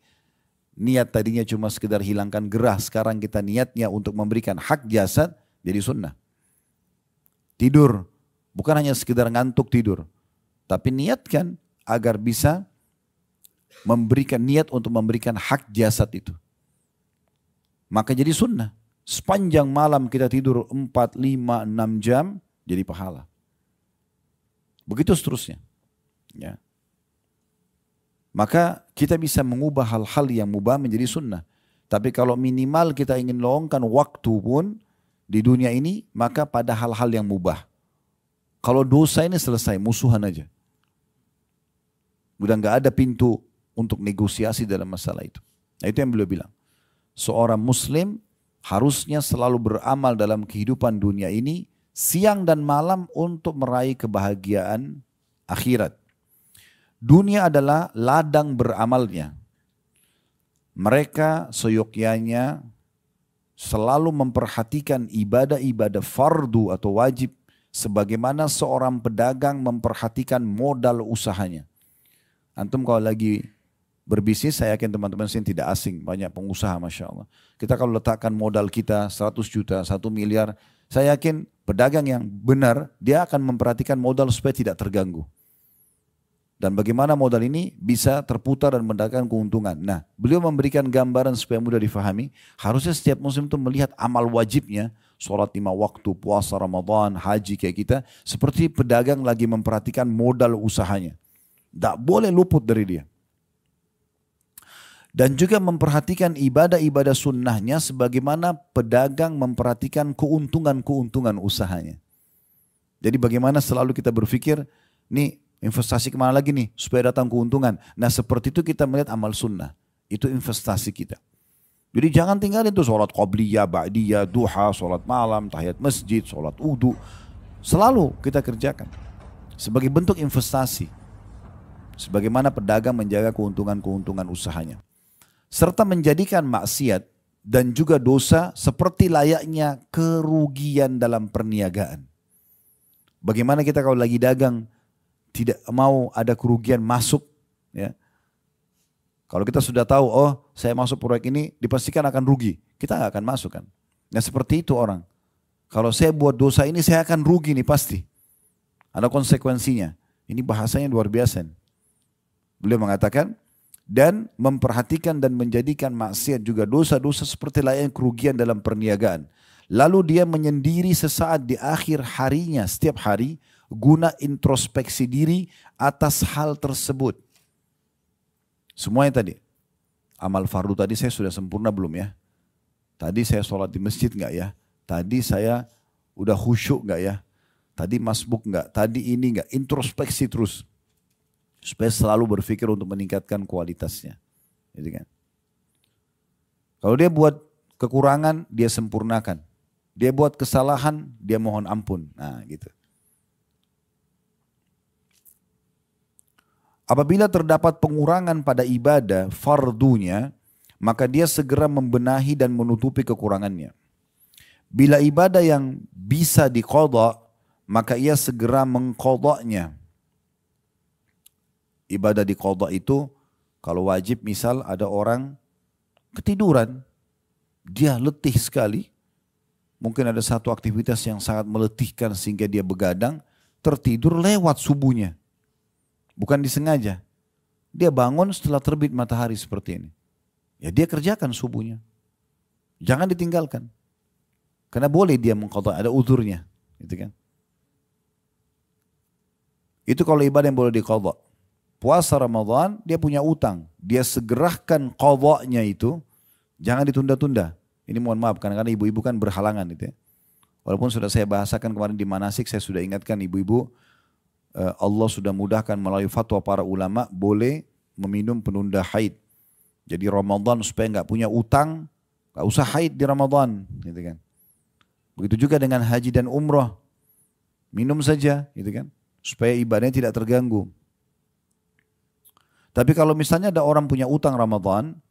niat tadinya cuma sekedar hilangkan gerah. Sekarang kita niatnya untuk memberikan hak jasad jadi sunnah. Tidur. Bukan hanya sekedar ngantuk tidur. Tapi niatkan agar bisa memberikan niat untuk memberikan hak jasad itu. Maka jadi sunnah. Sepanjang malam kita tidur 4, 5, 6 jam jadi pahala. Begitu seterusnya. Ya. Maka kita bisa mengubah hal-hal yang mubah menjadi sunnah. Tapi kalau minimal kita ingin luangkan waktu pun di dunia ini, maka pada hal-hal yang mubah. Kalau dosa ini selesai, musuhan aja. Udah nggak ada pintu untuk negosiasi dalam masalah itu. Nah itu yang beliau bilang. Seorang muslim harusnya selalu beramal dalam kehidupan dunia ini, siang dan malam untuk meraih kebahagiaan akhirat. Dunia adalah ladang beramalnya. Mereka seyogyanya selalu memperhatikan ibadah-ibadah fardu atau wajib sebagaimana seorang pedagang memperhatikan modal usahanya. Antum kalau lagi berbisnis, saya yakin teman-teman sini tidak asing, banyak pengusaha Masya Allah. Kita kalau letakkan modal kita 100 juta, 1 miliar, saya yakin pedagang yang benar, dia akan memperhatikan modal supaya tidak terganggu. Dan bagaimana modal ini bisa terputar dan mendapatkan keuntungan. Nah, beliau memberikan gambaran supaya mudah difahami. Harusnya setiap muslim itu melihat amal wajibnya. Sholat 5 waktu, puasa Ramadan, haji kayak kita. Seperti pedagang lagi memperhatikan modal usahanya. Tidak boleh luput dari dia. Dan juga memperhatikan ibadah-ibadah sunnahnya sebagaimana pedagang memperhatikan keuntungan-keuntungan usahanya. Jadi bagaimana selalu kita berpikir, nih investasi kemana lagi nih supaya datang keuntungan. Nah seperti itu kita melihat amal sunnah. Itu investasi kita. Jadi jangan tinggalin tuh sholat qobliyah, ba'diyah, duha, sholat malam, tahiyat masjid, sholat wudu. Selalu kita kerjakan. Sebagai bentuk investasi. Sebagaimana pedagang menjaga keuntungan-keuntungan usahanya. Serta menjadikan maksiat dan juga dosa seperti layaknya kerugian dalam perniagaan. Bagaimana kita kalau lagi dagang, tidak mau ada kerugian masuk, ya. Kalau kita sudah tahu, oh saya masuk proyek ini dipastikan akan rugi, kita nggak akan masuk kan. Nah seperti itu orang. Kalau saya buat dosa ini saya akan rugi nih pasti. Ada konsekuensinya. Ini bahasanya luar biasa. Beliau mengatakan, dan memperhatikan dan menjadikan maksiat juga dosa-dosa seperti layaknya kerugian dalam perniagaan. Lalu dia menyendiri sesaat di akhir harinya setiap hari, guna introspeksi diri atas hal tersebut. Semuanya tadi. Amal fardu tadi saya sudah sempurna belum ya? Tadi saya sholat di masjid enggak ya? Tadi saya udah khusyuk enggak ya? Tadi masbuk enggak? Tadi ini enggak? Introspeksi terus. Supaya selalu berpikir untuk meningkatkan kualitasnya. Gitu kan? Kalau dia buat kekurangan, dia sempurnakan. Dia buat kesalahan, dia mohon ampun. Nah gitu. Apabila terdapat pengurangan pada ibadah fardunya, maka dia segera membenahi dan menutupi kekurangannya. Bila ibadah yang bisa diqadha, maka ia segera mengqadhanya. Ibadah diqadha itu, kalau wajib misal ada orang ketiduran, dia letih sekali, mungkin ada satu aktivitas yang sangat meletihkan sehingga dia begadang, tertidur lewat subuhnya. Bukan disengaja. Dia bangun setelah terbit matahari seperti ini. Ya dia kerjakan subuhnya. Jangan ditinggalkan. Karena boleh dia mengqadha, ada uzurnya. Gitu kan. Itu kalau ibadah yang boleh diqadha. Puasa Ramadan dia punya utang. Dia segerakan qadhanya itu. Jangan ditunda-tunda. Ini mohon maaf karena ibu-ibu kan berhalangan gitu ya. Walaupun sudah saya bahasakan kemarin di manasik, saya sudah ingatkan ibu-ibu. Allah sudah mudahkan melalui fatwa para ulama boleh meminum penunda haid. Jadi Ramadan supaya nggak punya utang, nggak usah haid di Ramadan, gitu kan. Begitu juga dengan haji dan umroh, minum saja, gitu kan, supaya ibadahnya tidak terganggu. Tapi kalau misalnya ada orang punya utang Ramadan,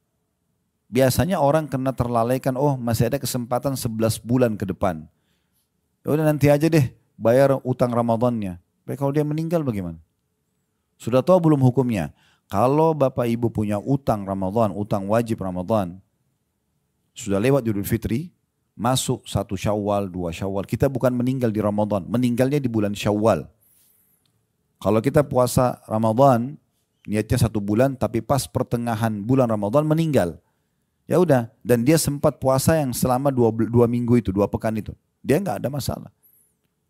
biasanya orang kena terlalaikan, oh masih ada kesempatan 11 bulan ke depan. Ya udah nanti aja deh bayar utang Ramadannya. Baik kalau dia meninggal bagaimana? Sudah tahu belum hukumnya? Kalau bapak ibu punya utang Ramadan, utang wajib Ramadan, sudah lewat Idul Fitri, masuk 1 Syawal, 2 Syawal, kita bukan meninggal di Ramadan, meninggalnya di bulan Syawal. Kalau kita puasa Ramadan, niatnya 1 bulan, tapi pas pertengahan bulan Ramadan meninggal. Ya udah, dan dia sempat puasa yang selama 2 minggu itu, 2 pekan itu. Dia nggak ada masalah.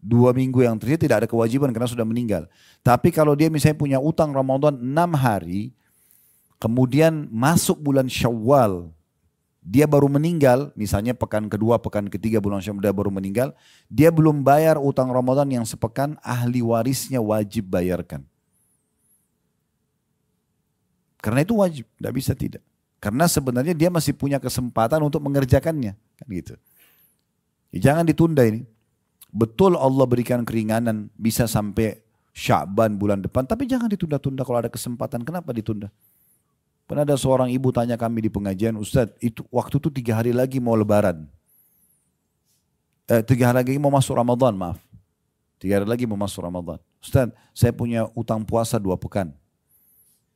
2 minggu yang terjadi tidak ada kewajiban karena sudah meninggal. Tapi kalau dia misalnya punya utang Ramadan 6 hari, kemudian masuk bulan Syawal, dia baru meninggal, misalnya pekan kedua, pekan ketiga bulan Syawal dia baru meninggal, dia belum bayar utang Ramadan yang sepekan, ahli warisnya wajib bayarkan. Karena itu wajib, tidak bisa tidak. Karena sebenarnya dia masih punya kesempatan untuk mengerjakannya, kan gitu. Jangan ditunda ini. Betul Allah berikan keringanan bisa sampai Sya'ban bulan depan, tapi jangan ditunda-tunda kalau ada kesempatan. Kenapa ditunda? Pernah ada seorang ibu tanya kami di pengajian, Ustadz, itu waktu itu 3 hari lagi mau lebaran. 3 hari lagi mau masuk Ramadan, maaf. 3 hari lagi mau masuk Ramadan. Ustadz, saya punya utang puasa 2 pekan.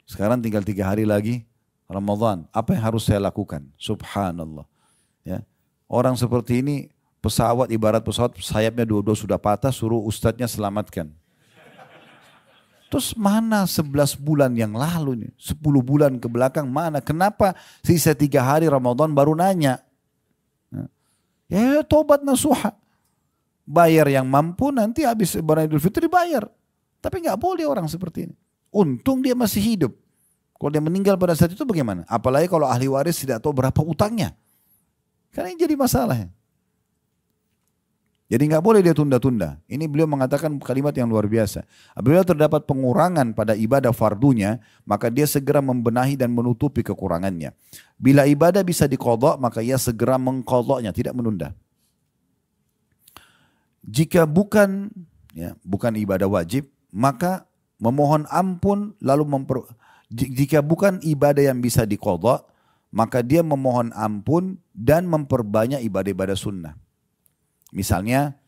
Sekarang tinggal 3 hari lagi Ramadan. Apa yang harus saya lakukan? Subhanallah. Ya. Orang seperti ini, pesawat ibarat pesawat sayapnya dua-dua sudah patah, suruh ustadznya selamatkan. Terus mana 11 bulan yang lalu ini, 10 bulan ke belakang mana? Kenapa sisa 3 hari Ramadan baru nanya? Ya tobat nasuha. Bayar yang mampu, nanti habis Lebaran Idul Fitri bayar. Tapi nggak boleh orang seperti ini. Untung dia masih hidup. Kalau dia meninggal pada saat itu bagaimana? Apalagi kalau ahli waris tidak tahu berapa utangnya. Karena ini jadi masalah. Jadi nggak boleh dia tunda-tunda. Ini beliau mengatakan kalimat yang luar biasa. Apabila terdapat pengurangan pada ibadah fardunya, maka dia segera membenahi dan menutupi kekurangannya. Bila ibadah bisa diqadha, maka ia segera mengqadhanya, tidak menunda. Jika bukan ibadah wajib, maka memohon ampun lalu jika bukan ibadah yang bisa diqadha, maka dia memohon ampun dan memperbanyak ibadah-ibadah sunnah. Misalnya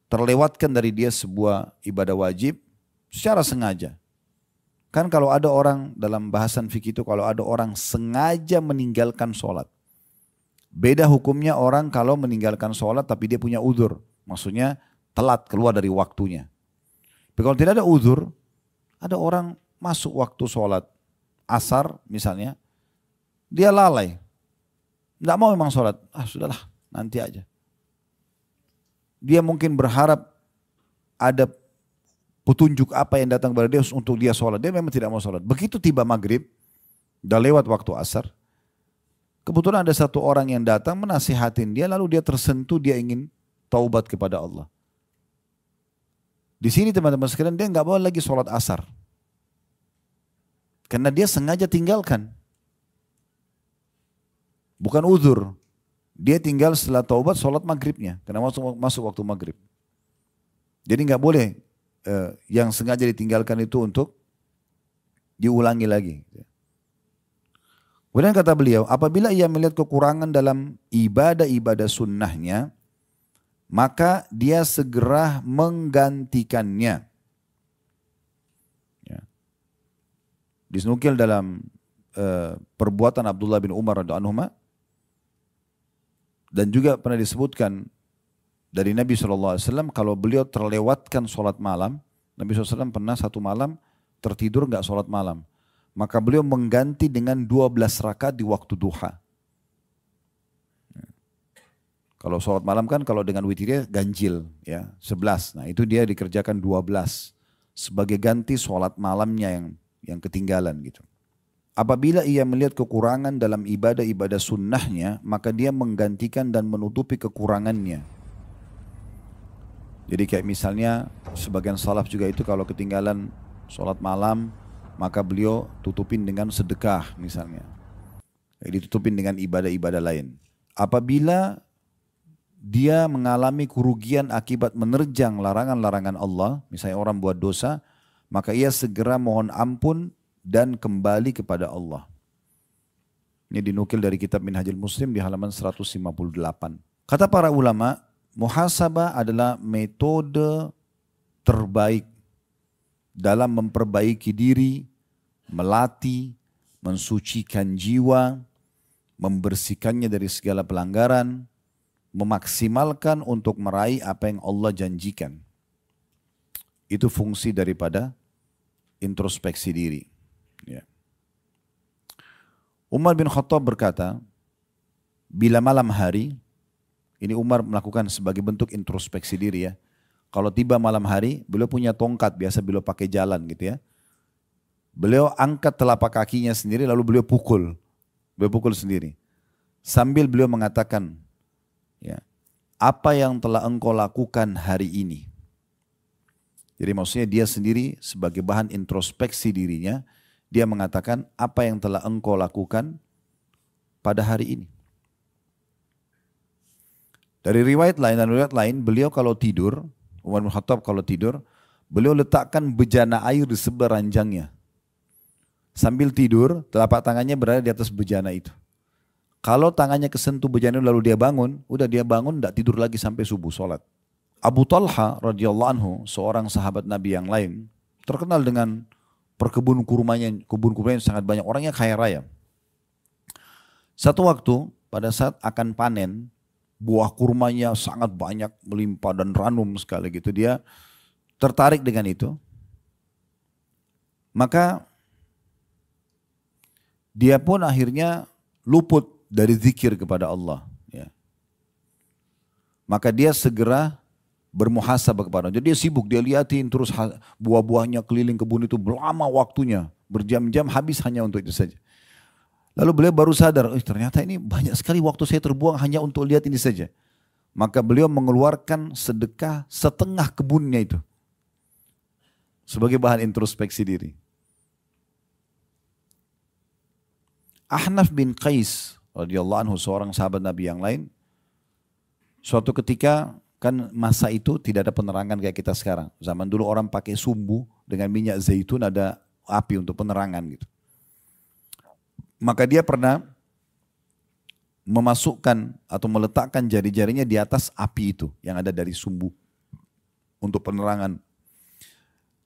terlewatkan dari dia sebuah ibadah wajib secara sengaja. Kan kalau ada orang dalam bahasan fikih itu, kalau ada orang sengaja meninggalkan sholat. Beda hukumnya orang kalau meninggalkan sholat tapi dia punya uzur. Maksudnya telat keluar dari waktunya. Tapi kalau tidak ada uzur, ada orang masuk waktu sholat asar misalnya, dia lalai. Tidak mau memang sholat, sudahlah nanti aja. Dia mungkin berharap ada petunjuk apa yang datang kepada dia untuk dia sholat. Dia memang tidak mau sholat. Begitu tiba maghrib, udah lewat waktu asar. Kebetulan ada satu orang yang datang menasihatin dia, lalu dia tersentuh, dia ingin taubat kepada Allah. Di sini teman-teman sekalian, dia nggak boleh lagi sholat asar. Karena dia sengaja tinggalkan. Bukan uzur. Dia tinggal setelah taubat sholat maghribnya. Karena masuk waktu maghrib. Jadi nggak boleh yang sengaja ditinggalkan itu untuk diulangi lagi. Kemudian kata beliau, apabila ia melihat kekurangan dalam ibadah-ibadah sunnahnya, maka dia segera menggantikannya. Ya. Disnukil dalam perbuatan Abdullah bin Umar radhiyallahu anhu, dan juga pernah disebutkan dari Nabi SAW, kalau beliau terlewatkan sholat malam, Nabi SAW pernah satu malam tertidur nggak sholat malam. Maka beliau mengganti dengan 12 rakaat di waktu duha. Kalau sholat malam kan kalau dengan witirnya ganjil, ya 11. Nah itu dia dikerjakan 12 sebagai ganti sholat malamnya yang ketinggalan gitu. Apabila ia melihat kekurangan dalam ibadah-ibadah sunnahnya, maka dia menggantikan dan menutupi kekurangannya. Jadi kayak misalnya sebagian salaf juga itu kalau ketinggalan sholat malam, maka beliau tutupin dengan sedekah misalnya. Ditutupin dengan ibadah-ibadah lain. Apabila dia mengalami kerugian akibat menerjang larangan-larangan Allah, misalnya orang buat dosa, maka ia segera mohon ampun dan kembali kepada Allah. Ini dinukil dari kitab Minhajul Muslim di halaman 158. Kata para ulama, muhasabah adalah metode terbaik dalam memperbaiki diri, melatih, mensucikan jiwa, membersihkannya dari segala pelanggaran, memaksimalkan untuk meraih apa yang Allah janjikan. Itu fungsi daripada introspeksi diri. Ya. Umar bin Khattab berkata, bila malam hari, ini Umar melakukan sebagai bentuk introspeksi diri ya. Kalau tiba malam hari, beliau punya tongkat, biasa beliau pakai jalan gitu ya. Beliau angkat telapak kakinya sendiri lalu beliau pukul sendiri. Sambil beliau mengatakan, ya, apa yang telah engkau lakukan hari ini? Jadi maksudnya dia sendiri sebagai bahan introspeksi dirinya, dia mengatakan apa yang telah engkau lakukan pada hari ini. Dari riwayat lain dan riwayat lain, beliau kalau tidur, Umar bin Khattab kalau tidur, beliau letakkan bejana air di sebelah ranjangnya. Sambil tidur, telapak tangannya berada di atas bejana itu. Kalau tangannya kesentuh bejana lalu dia bangun, udah dia bangun, tidak tidur lagi sampai subuh sholat. Abu Talha radhiyallahu anhu, seorang sahabat Nabi yang lain, terkenal dengan kebun kurmanya yang sangat banyak, orangnya kaya raya. Satu waktu pada saat akan panen, buah kurmanya sangat banyak, melimpah dan ranum sekali gitu. Dia tertarik dengan itu. Maka dia pun akhirnya luput dari zikir kepada Allah. Ya. Maka dia segera bermuhasabah kepada Allah. Jadi dia sibuk, dia liatin terus buah-buahnya keliling kebun itu, lama waktunya, berjam-jam habis hanya untuk itu saja. Lalu beliau baru sadar, ternyata ini banyak sekali waktu saya terbuang hanya untuk lihat ini saja. Maka beliau mengeluarkan sedekah setengah kebunnya itu sebagai bahan introspeksi diri. Ahnaf bin Qais radhiyallahu anhu, seorang sahabat Nabi yang lain, suatu ketika, kan masa itu tidak ada penerangan kayak kita sekarang. Zaman dulu orang pakai sumbu dengan minyak zaitun, ada api untuk penerangan gitu. Maka dia pernah memasukkan atau meletakkan jari-jarinya di atas api itu yang ada dari sumbu untuk penerangan.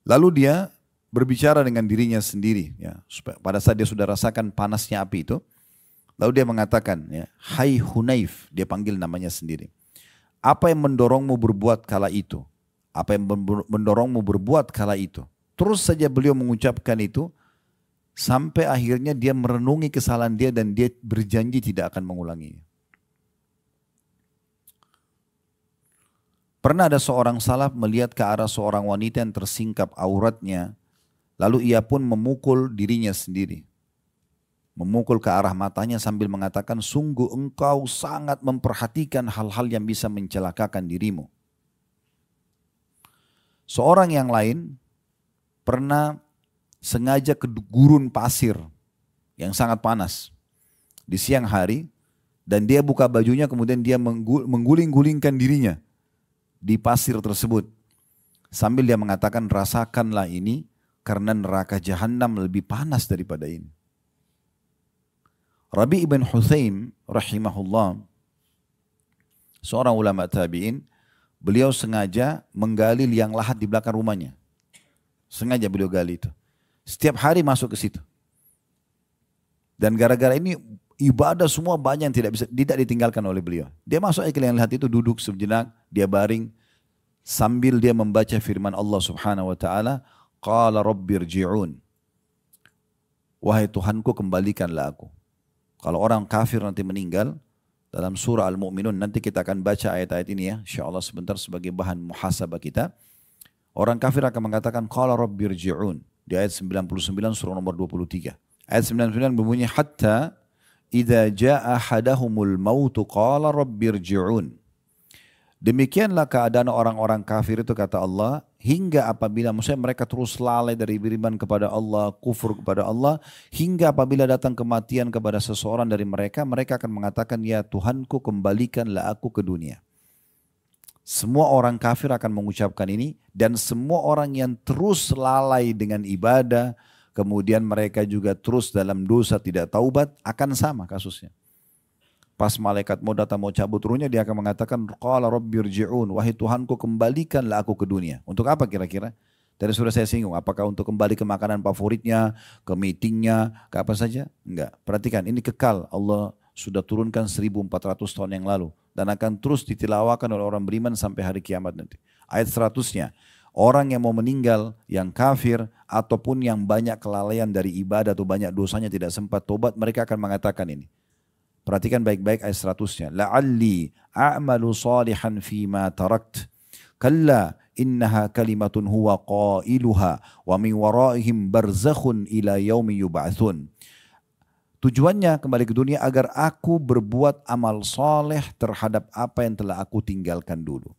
Lalu dia berbicara dengan dirinya sendiri, ya, pada saat dia sudah rasakan panasnya api itu, lalu dia mengatakan, ya, Hai Hunaif, dia panggil namanya sendiri. Apa yang mendorongmu berbuat kala itu? Apa yang mendorongmu berbuat kala itu? Terus saja beliau mengucapkan itu, sampai akhirnya dia merenungi kesalahan dia dan dia berjanji tidak akan mengulanginya. Pernah ada seorang salaf melihat ke arah seorang wanita yang tersingkap auratnya, lalu ia pun memukul dirinya sendiri. Memukul ke arah matanya sambil mengatakan, sungguh engkau sangat memperhatikan hal-hal yang bisa mencelakakan dirimu. Seorang yang lain pernah sengaja ke gurun pasir yang sangat panas di siang hari, dan dia buka bajunya kemudian dia mengguling-gulingkan dirinya di pasir tersebut. Sambil dia mengatakan, rasakanlah ini karena neraka jahanam lebih panas daripada ini. Rabi' ibn Huthaim rahimahullah, seorang ulama tabi'in, beliau sengaja menggali liang lahat di belakang rumahnya. Sengaja beliau gali itu. Setiap hari masuk ke situ. Dan gara-gara ini ibadah semua banyak yang tidak ditinggalkan oleh beliau. Dia masuk ke liang lahat itu, duduk sejenak, dia baring sambil dia membaca firman Allah Subhanahu wa taala, qala rabbirji'un. Wahai Tuhanku, kembalikanlah aku. Kalau orang kafir nanti meninggal, dalam surah Al-Mu'minun, nanti kita akan baca ayat-ayat ini ya, insyaAllah sebentar sebagai bahan muhasabah kita. Orang kafir akan mengatakan, qala rabbirji'un. Di ayat 99 surah nomor 23. Ayat 99 berbunyi, hatta idza ja'a ahadahumul mautu qala rabbirji'un. Demikianlah keadaan orang-orang kafir itu, kata Allah, hingga apabila, maksudnya mereka terus lalai dari beriman kepada Allah, kufur kepada Allah, hingga apabila datang kematian kepada seseorang dari mereka, mereka akan mengatakan, ya Tuhanku, kembalikanlah aku ke dunia. Semua orang kafir akan mengucapkan ini, dan semua orang yang terus lalai dengan ibadah, kemudian mereka juga terus dalam dosa tidak taubat, akan sama kasusnya. Pas malaikat mau datang mau cabut ruhnya, dia akan mengatakan, qala rabbirji'un, wahai Tuhanku, kembalikanlah aku ke dunia. Untuk apa kira-kira? Tadi sudah saya singgung, apakah untuk kembali ke makanan favoritnya, ke meetingnya, ke apa saja? Enggak. Perhatikan, ini kekal. Allah sudah turunkan 1400 tahun yang lalu dan akan terus ditilawakan oleh orang beriman sampai hari kiamat nanti. Ayat 100-nya, orang yang mau meninggal, yang kafir, ataupun yang banyak kelalaian dari ibadah atau banyak dosanya tidak sempat tobat, mereka akan mengatakan ini. Perhatikan baik-baik ayat 100-nya. La'alli a'malu salihan fima tarakt. Kalla innaha kalimatun huwa qailuha wa min waraihim barzakhun ila yaumi yub'atsun. Tujuannya kembali ke dunia agar aku berbuat amal soleh terhadap apa yang telah aku tinggalkan dulu.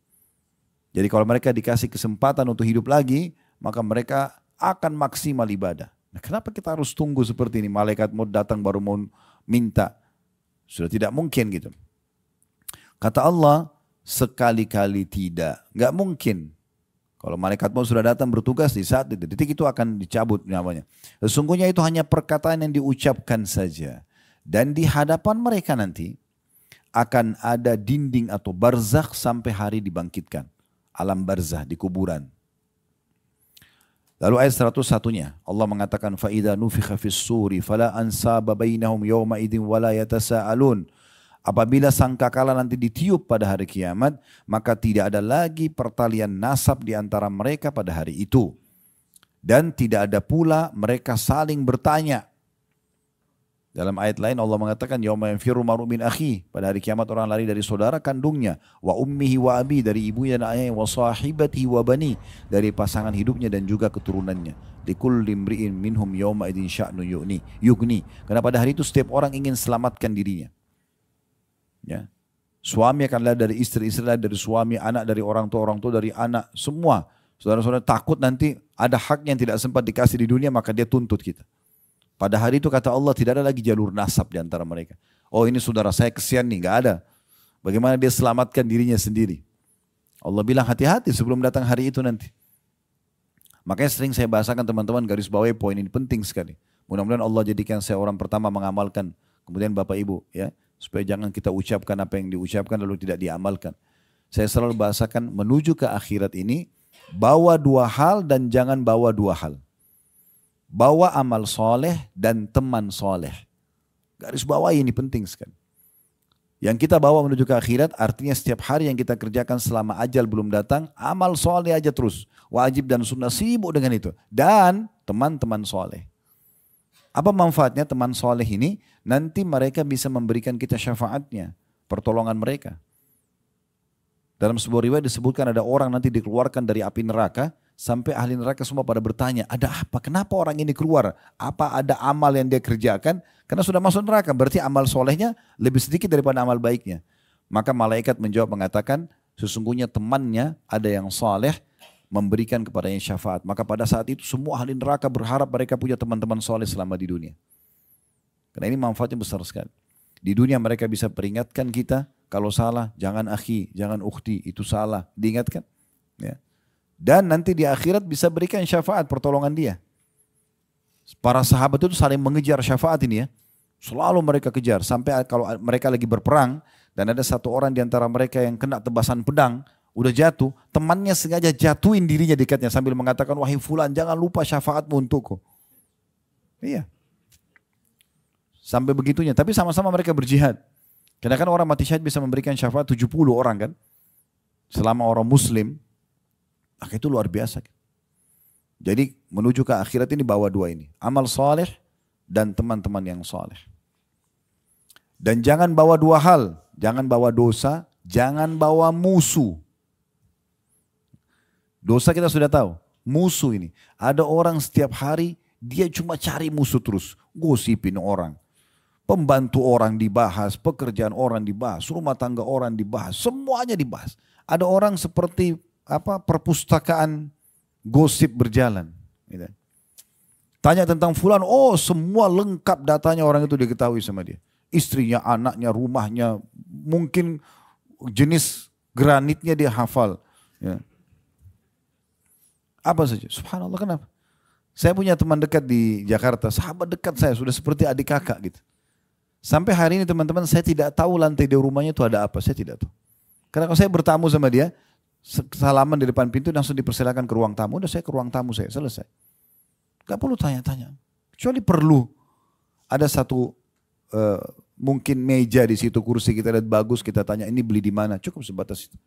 Jadi kalau mereka dikasih kesempatan untuk hidup lagi, maka mereka akan maksimal ibadah. Nah, kenapa kita harus tunggu seperti ini? Malaikat mau datang baru mau minta. Sudah tidak mungkin gitu. Kata Allah, sekali-kali tidak. Nggak mungkin. Kalau malaikat maut sudah datang bertugas di saat detik itu akan dicabut namanya. Sesungguhnya itu hanya perkataan yang diucapkan saja. Dan di hadapan mereka nanti akan ada dinding atau barzakh sampai hari dibangkitkan. Alam barzakh di kuburan. Lalu ayat 101-nya Allah mengatakan فَإِذَا نُفِخَ فِي الصُّورِ فَلَا أَنْسَابَ بَيْنَهُمْ يَوْمَئِذٍ وَلَا يَتَسَاءَلُونَ. Apabila sangkakala nanti ditiup pada hari kiamat, maka tidak ada lagi pertalian nasab di antara mereka pada hari itu. Dan tidak ada pula mereka saling bertanya. Dalam ayat lain Allah mengatakan, yauma yanfiru mar'u min akhi. Pada hari kiamat orang lari dari saudara kandungnya. Wa ummihi wa abi, dari ibunya dan ayahnya. Wa sahibatihi wa bani, dari pasangan hidupnya dan juga keturunannya. Likulli imri'in minhum yauma idin sya'nu yugni. Karena pada hari itu setiap orang ingin selamatkan dirinya. Ya. Suami akan lari dari istri lari dari suami, anak dari orang tua dari anak, semua. Saudara-saudara takut nanti ada hak yang tidak sempat dikasih di dunia, maka dia tuntut kita. Pada hari itu kata Allah tidak ada lagi jalur nasab di antara mereka. Oh ini saudara saya kesian nih, gak ada. Bagaimana dia selamatkan dirinya sendiri. Allah bilang hati-hati sebelum datang hari itu nanti. Makanya sering saya bahasakan teman-teman garis bawahi poin ini penting sekali. Mudah-mudahan Allah jadikan saya orang pertama mengamalkan, kemudian Bapak Ibu ya. Supaya jangan kita ucapkan apa yang diucapkan lalu tidak diamalkan. Saya selalu bahasakan menuju ke akhirat ini, bawa dua hal dan jangan bawa dua hal. Bawa amal soleh dan teman soleh. Garis bawah ini penting sekali. Yang kita bawa menuju ke akhirat artinya setiap hari yang kita kerjakan selama ajal belum datang, amal soleh aja terus. Wajib dan sunnah sibuk dengan itu. Dan teman-teman soleh. Apa manfaatnya teman soleh ini? Nanti mereka bisa memberikan kita syafaatnya, pertolongan mereka. Dalam sebuah riwayat disebutkan ada orang nanti dikeluarkan dari api neraka, sampai ahli neraka semua pada bertanya, ada apa? Kenapa orang ini keluar? Apa ada amal yang dia kerjakan? Karena sudah masuk neraka, berarti amal solehnya lebih sedikit daripada amal baiknya. Maka malaikat menjawab mengatakan, sesungguhnya temannya ada yang soleh, memberikan kepadanya syafaat. Maka pada saat itu semua ahli neraka berharap mereka punya teman-teman soleh selama di dunia. Karena ini manfaatnya besar sekali. Di dunia mereka bisa peringatkan kita, kalau salah jangan akhi, jangan ukhti, itu salah. Diingatkan. Ya. Dan nanti di akhirat bisa berikan syafaat pertolongan dia. Para sahabat itu saling mengejar syafaat ini ya. Selalu mereka kejar. Sampai kalau mereka lagi berperang dan ada satu orang di antara mereka yang kena tebasan pedang, udah jatuh, temannya sengaja jatuhin dirinya dekatnya sambil mengatakan, wahai fulan jangan lupa syafaatmu untukku. Iya. Sampai begitunya, tapi sama-sama mereka berjihad. Karena kan orang mati syahid bisa memberikan syafaat 70 orang kan. Selama orang muslim, maka itu luar biasa. Jadi menuju ke akhirat ini bawa dua ini. Amal soleh dan teman-teman yang soleh. Dan jangan bawa dua hal. Jangan bawa dosa, jangan bawa musuh. Dosa kita sudah tahu, musuh ini. Ada orang setiap hari dia cuma cari musuh terus. Gosipin orang. Pembantu orang dibahas, pekerjaan orang dibahas, rumah tangga orang dibahas, semuanya dibahas. Ada orang seperti perpustakaan gosip berjalan. Gitu. Tanya tentang fulan, oh semua lengkap datanya orang itu diketahui sama dia. Istrinya, anaknya, rumahnya, mungkin jenis granitnya dia hafal. Ya. Apa saja, subhanallah kenapa? Saya punya teman dekat di Jakarta, sahabat dekat saya, sudah seperti adik kakak gitu. Sampai hari ini teman-teman saya tidak tahu lantai di rumahnya itu ada apa, saya tidak tahu. Karena kalau saya bertamu sama dia, salaman di depan pintu langsung dipersilakan ke ruang tamu, udah saya ke ruang tamu saya, selesai. Gak perlu tanya-tanya, kecuali perlu ada satu mungkin meja di situ, kursi kita lihat bagus, kita tanya ini beli di mana, cukup sebatas itu.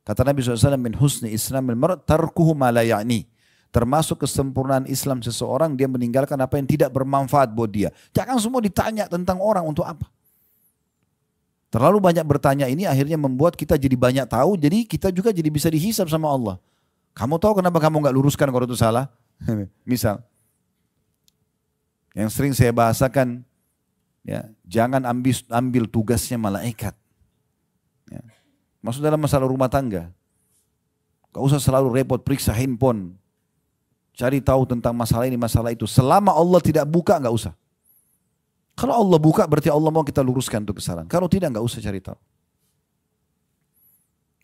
Kata Nabi SAW, min husni islamil mar' tarkuhu ma la ya'ni. Termasuk kesempurnaan Islam seseorang, dia meninggalkan apa yang tidak bermanfaat buat dia. Jangan semua ditanya tentang orang untuk apa. Terlalu banyak bertanya ini akhirnya membuat kita jadi banyak tahu, jadi kita juga jadi bisa dihisab sama Allah. Kamu tahu kenapa kamu nggak luruskan kalau itu salah? Misal, Yang sering saya bahasakan, ya, jangan ambil tugasnya malaikat. Ya. Maksud dalam masalah rumah tangga. Gak usah selalu repot periksa handphone. Cari tahu tentang masalah ini, masalah itu. Selama Allah tidak buka, gak usah. Kalau Allah buka berarti Allah mau kita luruskan untuk kesalahan. Kalau tidak, gak usah cari tahu.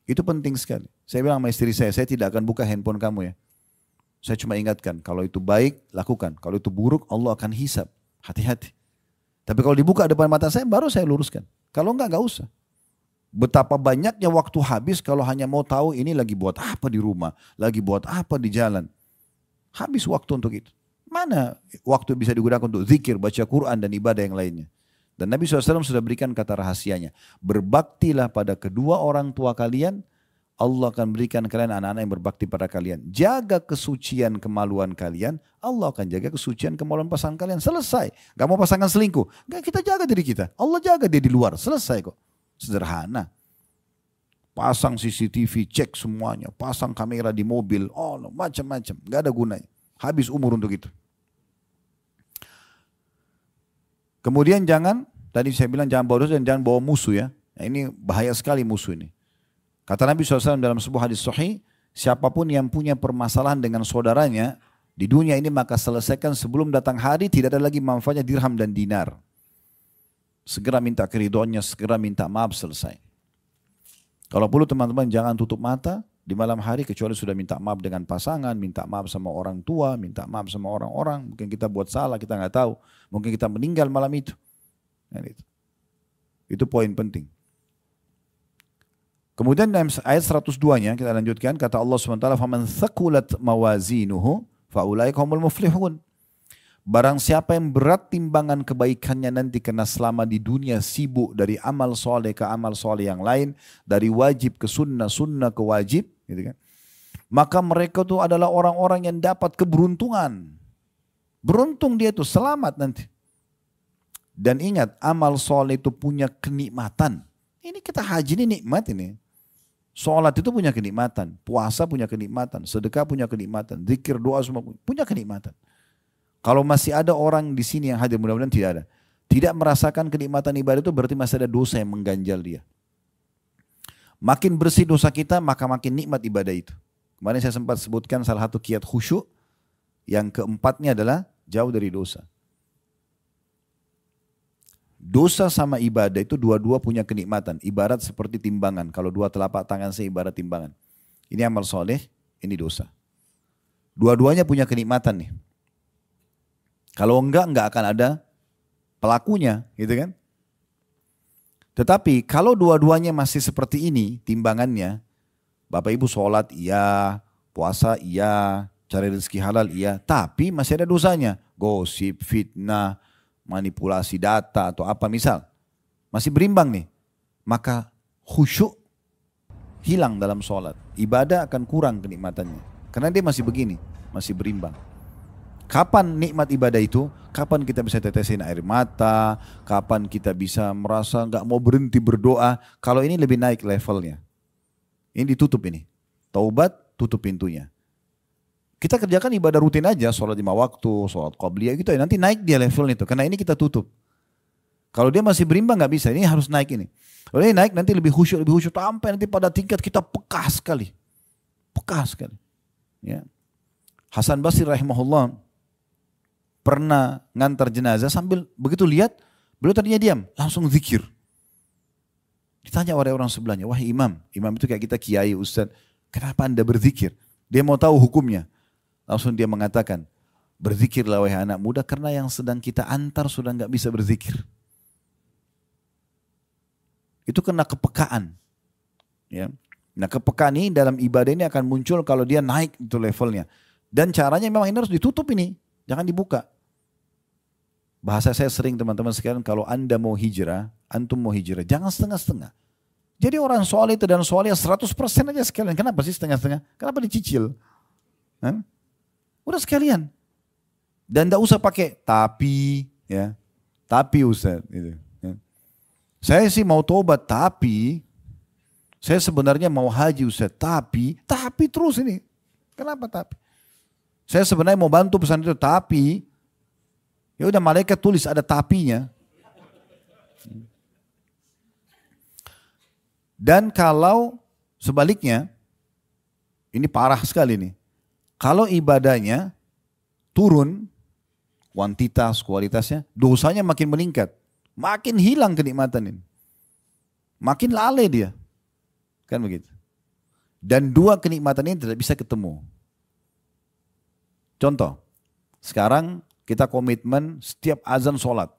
Itu penting sekali. Saya bilang sama istri saya tidak akan buka handphone kamu ya. Saya cuma ingatkan, kalau itu baik, lakukan. Kalau itu buruk, Allah akan hisab. Hati-hati. Tapi kalau dibuka depan mata saya, baru saya luruskan. Kalau enggak, enggak usah. Betapa banyaknya waktu habis kalau hanya mau tahu ini lagi buat apa di rumah, lagi buat apa di jalan. Habis waktu untuk itu. Mana waktu bisa digunakan untuk zikir, baca Quran, dan ibadah yang lainnya. Dan Nabi SAW sudah berikan kata rahasianya. Berbaktilah pada kedua orang tua kalian, Allah akan berikan kalian anak-anak yang berbakti pada kalian. Jaga kesucian kemaluan kalian, Allah akan jaga kesucian kemaluan pasangan kalian. Selesai. Gak mau pasangan selingkuh. Gak, kita jaga diri kita. Allah jaga dia di luar. Selesai kok. Sederhana. Pasang CCTV, cek semuanya. Pasang kamera di mobil. Oh, macam-macam. Gak ada gunanya. Habis umur untuk itu. Kemudian tadi saya bilang jangan bawa dosa dan jangan bawa musuh ya. Nah, ini bahaya sekali musuh ini. Kata Nabi SAW dalam sebuah hadis sahih, siapapun yang punya permasalahan dengan saudaranya di dunia ini maka selesaikan sebelum datang hari, tidak ada lagi manfaatnya dirham dan dinar. Segera minta keridhoannya, segera minta maaf, selesai. Kalau perlu teman-teman jangan tutup mata di malam hari kecuali sudah minta maaf dengan pasangan, minta maaf sama orang tua, minta maaf sama orang-orang. Mungkin kita buat salah, kita nggak tahu. Mungkin kita meninggal malam itu. Itu poin penting. Kemudian dalam ayat 102-nya kita lanjutkan, kata Allah SWT, "Faman thaqulat mawazinuhu faulaika humul muflihun." Barang siapa yang berat timbangan kebaikannya nanti karena selama di dunia sibuk dari amal soleh ke amal soleh yang lain, dari wajib ke sunnah, sunnah ke wajib, gitu kan? Maka mereka itu adalah orang-orang yang dapat keberuntungan. Beruntung dia itu, selamat nanti. Dan ingat, amal soleh itu punya kenikmatan. Ini kita haji ini nikmat ini. Sholat itu punya kenikmatan, puasa punya kenikmatan, sedekah punya kenikmatan, zikir, doa semua punya kenikmatan. Kalau masih ada orang di sini yang hadir, mudah-mudahan tidak ada, tidak merasakan kenikmatan ibadah itu berarti masih ada dosa yang mengganjal dia. Makin bersih dosa kita, maka makin nikmat ibadah itu. Kemarin saya sempat sebutkan salah satu kiat khusyuk, yang keempatnya adalah jauh dari dosa. Dosa sama ibadah itu dua-dua punya kenikmatan. Ibarat seperti timbangan. Kalau dua telapak tangan saya ibarat timbangan. Ini amal soleh, ini dosa. Dua-duanya punya kenikmatan nih. Kalau enggak akan ada pelakunya, gitu kan? Tetapi kalau dua-duanya masih seperti ini timbangannya, Bapak Ibu sholat iya, puasa iya, cari rezeki halal iya, tapi masih ada dosanya. Gosip, fitnah, manipulasi data atau apa misal. Masih berimbang nih. Maka khusyuk hilang dalam sholat. Ibadah akan kurang kenikmatannya. Karena dia masih begini, masih berimbang. Kapan nikmat ibadah itu? Kapan kita bisa tetesin air mata? Kapan kita bisa merasa nggak mau berhenti berdoa? Kalau ini lebih naik levelnya. Ini ditutup ini. Taubat, tutup pintunya. Kita kerjakan ibadah rutin aja, sholat 5 waktu, sholat qabliyah gitu ya. Nanti naik dia levelnya itu. Karena ini kita tutup. Kalau dia masih berimbang nggak bisa. Ini harus naik ini. Kalau ini naik nanti lebih khusyuk sampai nanti pada tingkat kita peka sekali. Peka sekali. Ya. Hasan Basri rahimahullah pernah ngantar jenazah sambil begitu lihat, beliau tadinya diam, langsung zikir. Ditanya oleh orang sebelahnya, wahai imam itu kayak kita kiai, ustaz, kenapa anda berzikir? Dia mau tahu hukumnya. Langsung dia mengatakan, berzikirlah wahai anak muda karena yang sedang kita antar sudah nggak bisa berzikir. Itu kena kepekaan. Ya. Nah kepekaan ini dalam ibadah ini akan muncul kalau dia naik itu levelnya. Dan caranya memang ini harus ditutup ini, jangan dibuka. Bahasa saya sering teman-teman sekalian, kalau anda mau hijrah, antum mau hijrah, jangan setengah-setengah. Jadi orang soleh itu dan soleh 100% aja sekalian. Kenapa sih setengah-setengah? Kenapa dicicil? Udah sekalian. Dan tidak usah pakai tapi, ya, tapi Ustaz. Gitu, ya. Saya sih mau tobat, tapi saya sebenarnya mau haji Ustaz, tapi terus ini. Kenapa tapi? Saya sebenarnya mau bantu pesan itu, tapi Ya udah malaikat tulis ada tapinya. Dan kalau sebaliknya, ini parah sekali nih. Kalau ibadahnya turun, kuantitas, kualitasnya, dosanya makin meningkat. Makin hilang kenikmatan ini. Makin lalai dia. Kan begitu. Dan dua kenikmatan ini tidak bisa ketemu. Contoh, sekarang kita komitmen setiap azan sholat.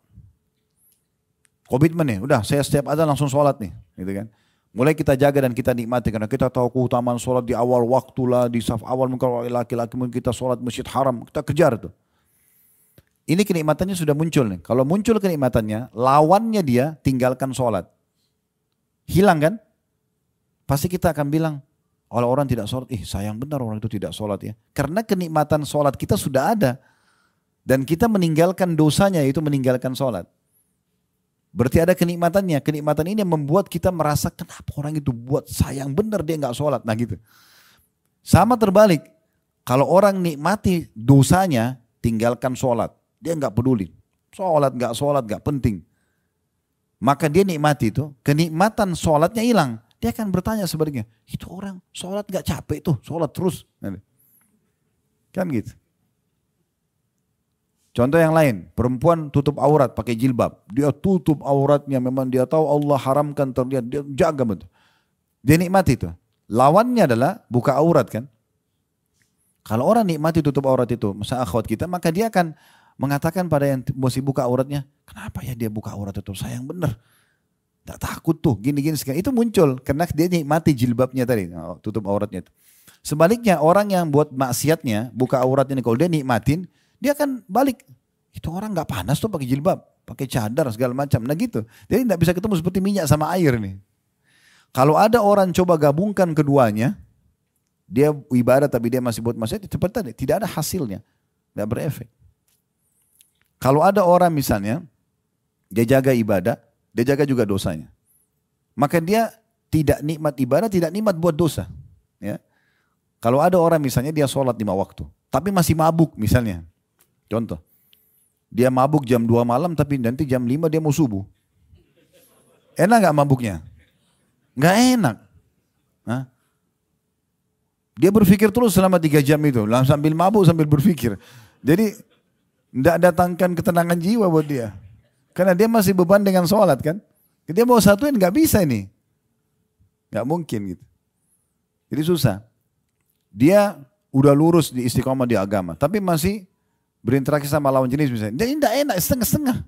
Komitmen nih, udah saya setiap azan langsung sholat nih. Gitu kan. Mulai kita jaga dan kita nikmati karena kita tahu keutamaan sholat di awal waktu lah, di saf awal mungkin laki-laki mungkin kita sholat masjid haram, kita kejar tuh. Ini kenikmatannya sudah muncul nih. Kalau muncul kenikmatannya, lawannya dia tinggalkan sholat. Hilang kan? Pasti kita akan bilang, kalau orang tidak sholat, sayang benar orang itu tidak sholat ya. Karena kenikmatan sholat kita sudah ada. Dan kita meninggalkan dosanya, yaitu meninggalkan sholat. Berarti ada kenikmatannya. Kenikmatan ini yang membuat kita merasa, kenapa orang itu buat sayang benar dia nggak sholat. Nah gitu. Sama terbalik. Kalau orang nikmati dosanya, tinggalkan sholat. Dia nggak peduli. Sholat nggak penting. Maka dia nikmati itu, kenikmatan sholatnya hilang. Dia akan bertanya sebaliknya, itu orang sholat gak capek tuh, sholat terus. Kan gitu. Contoh yang lain, perempuan tutup aurat pakai jilbab. Dia tutup auratnya, memang dia tahu Allah haramkan terlihat, dia jaga betul. Dia nikmati itu. Lawannya adalah buka aurat kan. Kalau orang nikmati tutup aurat itu, masa akhwat kita, maka dia akan mengatakan pada yang masih buka auratnya, kenapa ya dia buka aurat itu, sayang bener. Tak takut tuh, gini-gini sekarang. Itu muncul karena dia nikmati jilbabnya tadi, tutup auratnya itu. Sebaliknya orang yang buat maksiatnya, buka auratnya, kalau dia nikmatin, dia akan balik. Itu orang gak panas tuh pakai jilbab, pakai cadar segala macam. Nah gitu. Jadi gak bisa ketemu seperti minyak sama air nih. Kalau ada orang coba gabungkan keduanya, dia ibadah tapi dia masih buat maksiat, seperti tadi, tidak ada hasilnya. Gak berefek. Kalau ada orang misalnya, dia jaga ibadah, dia jaga juga dosanya. Maka dia tidak nikmat ibadah, tidak nikmat buat dosa. Ya. Kalau ada orang misalnya dia sholat 5 waktu, tapi masih mabuk misalnya. Contoh, dia mabuk jam 2 malam tapi nanti jam 5 dia mau subuh. Enak gak mabuknya? Gak enak. Hah? Dia berpikir terus selama 3 jam itu, sambil mabuk sambil berpikir. Jadi tidak datangkan ketenangan jiwa buat dia. Karena dia masih beban dengan sholat kan. Dia mau satuin gak bisa ini. Gak mungkin gitu. Jadi susah. Dia udah lurus di istiqomah di agama. Tapi masih berinteraksi sama lawan jenis misalnya. Dia tidak enak, setengah-setengah.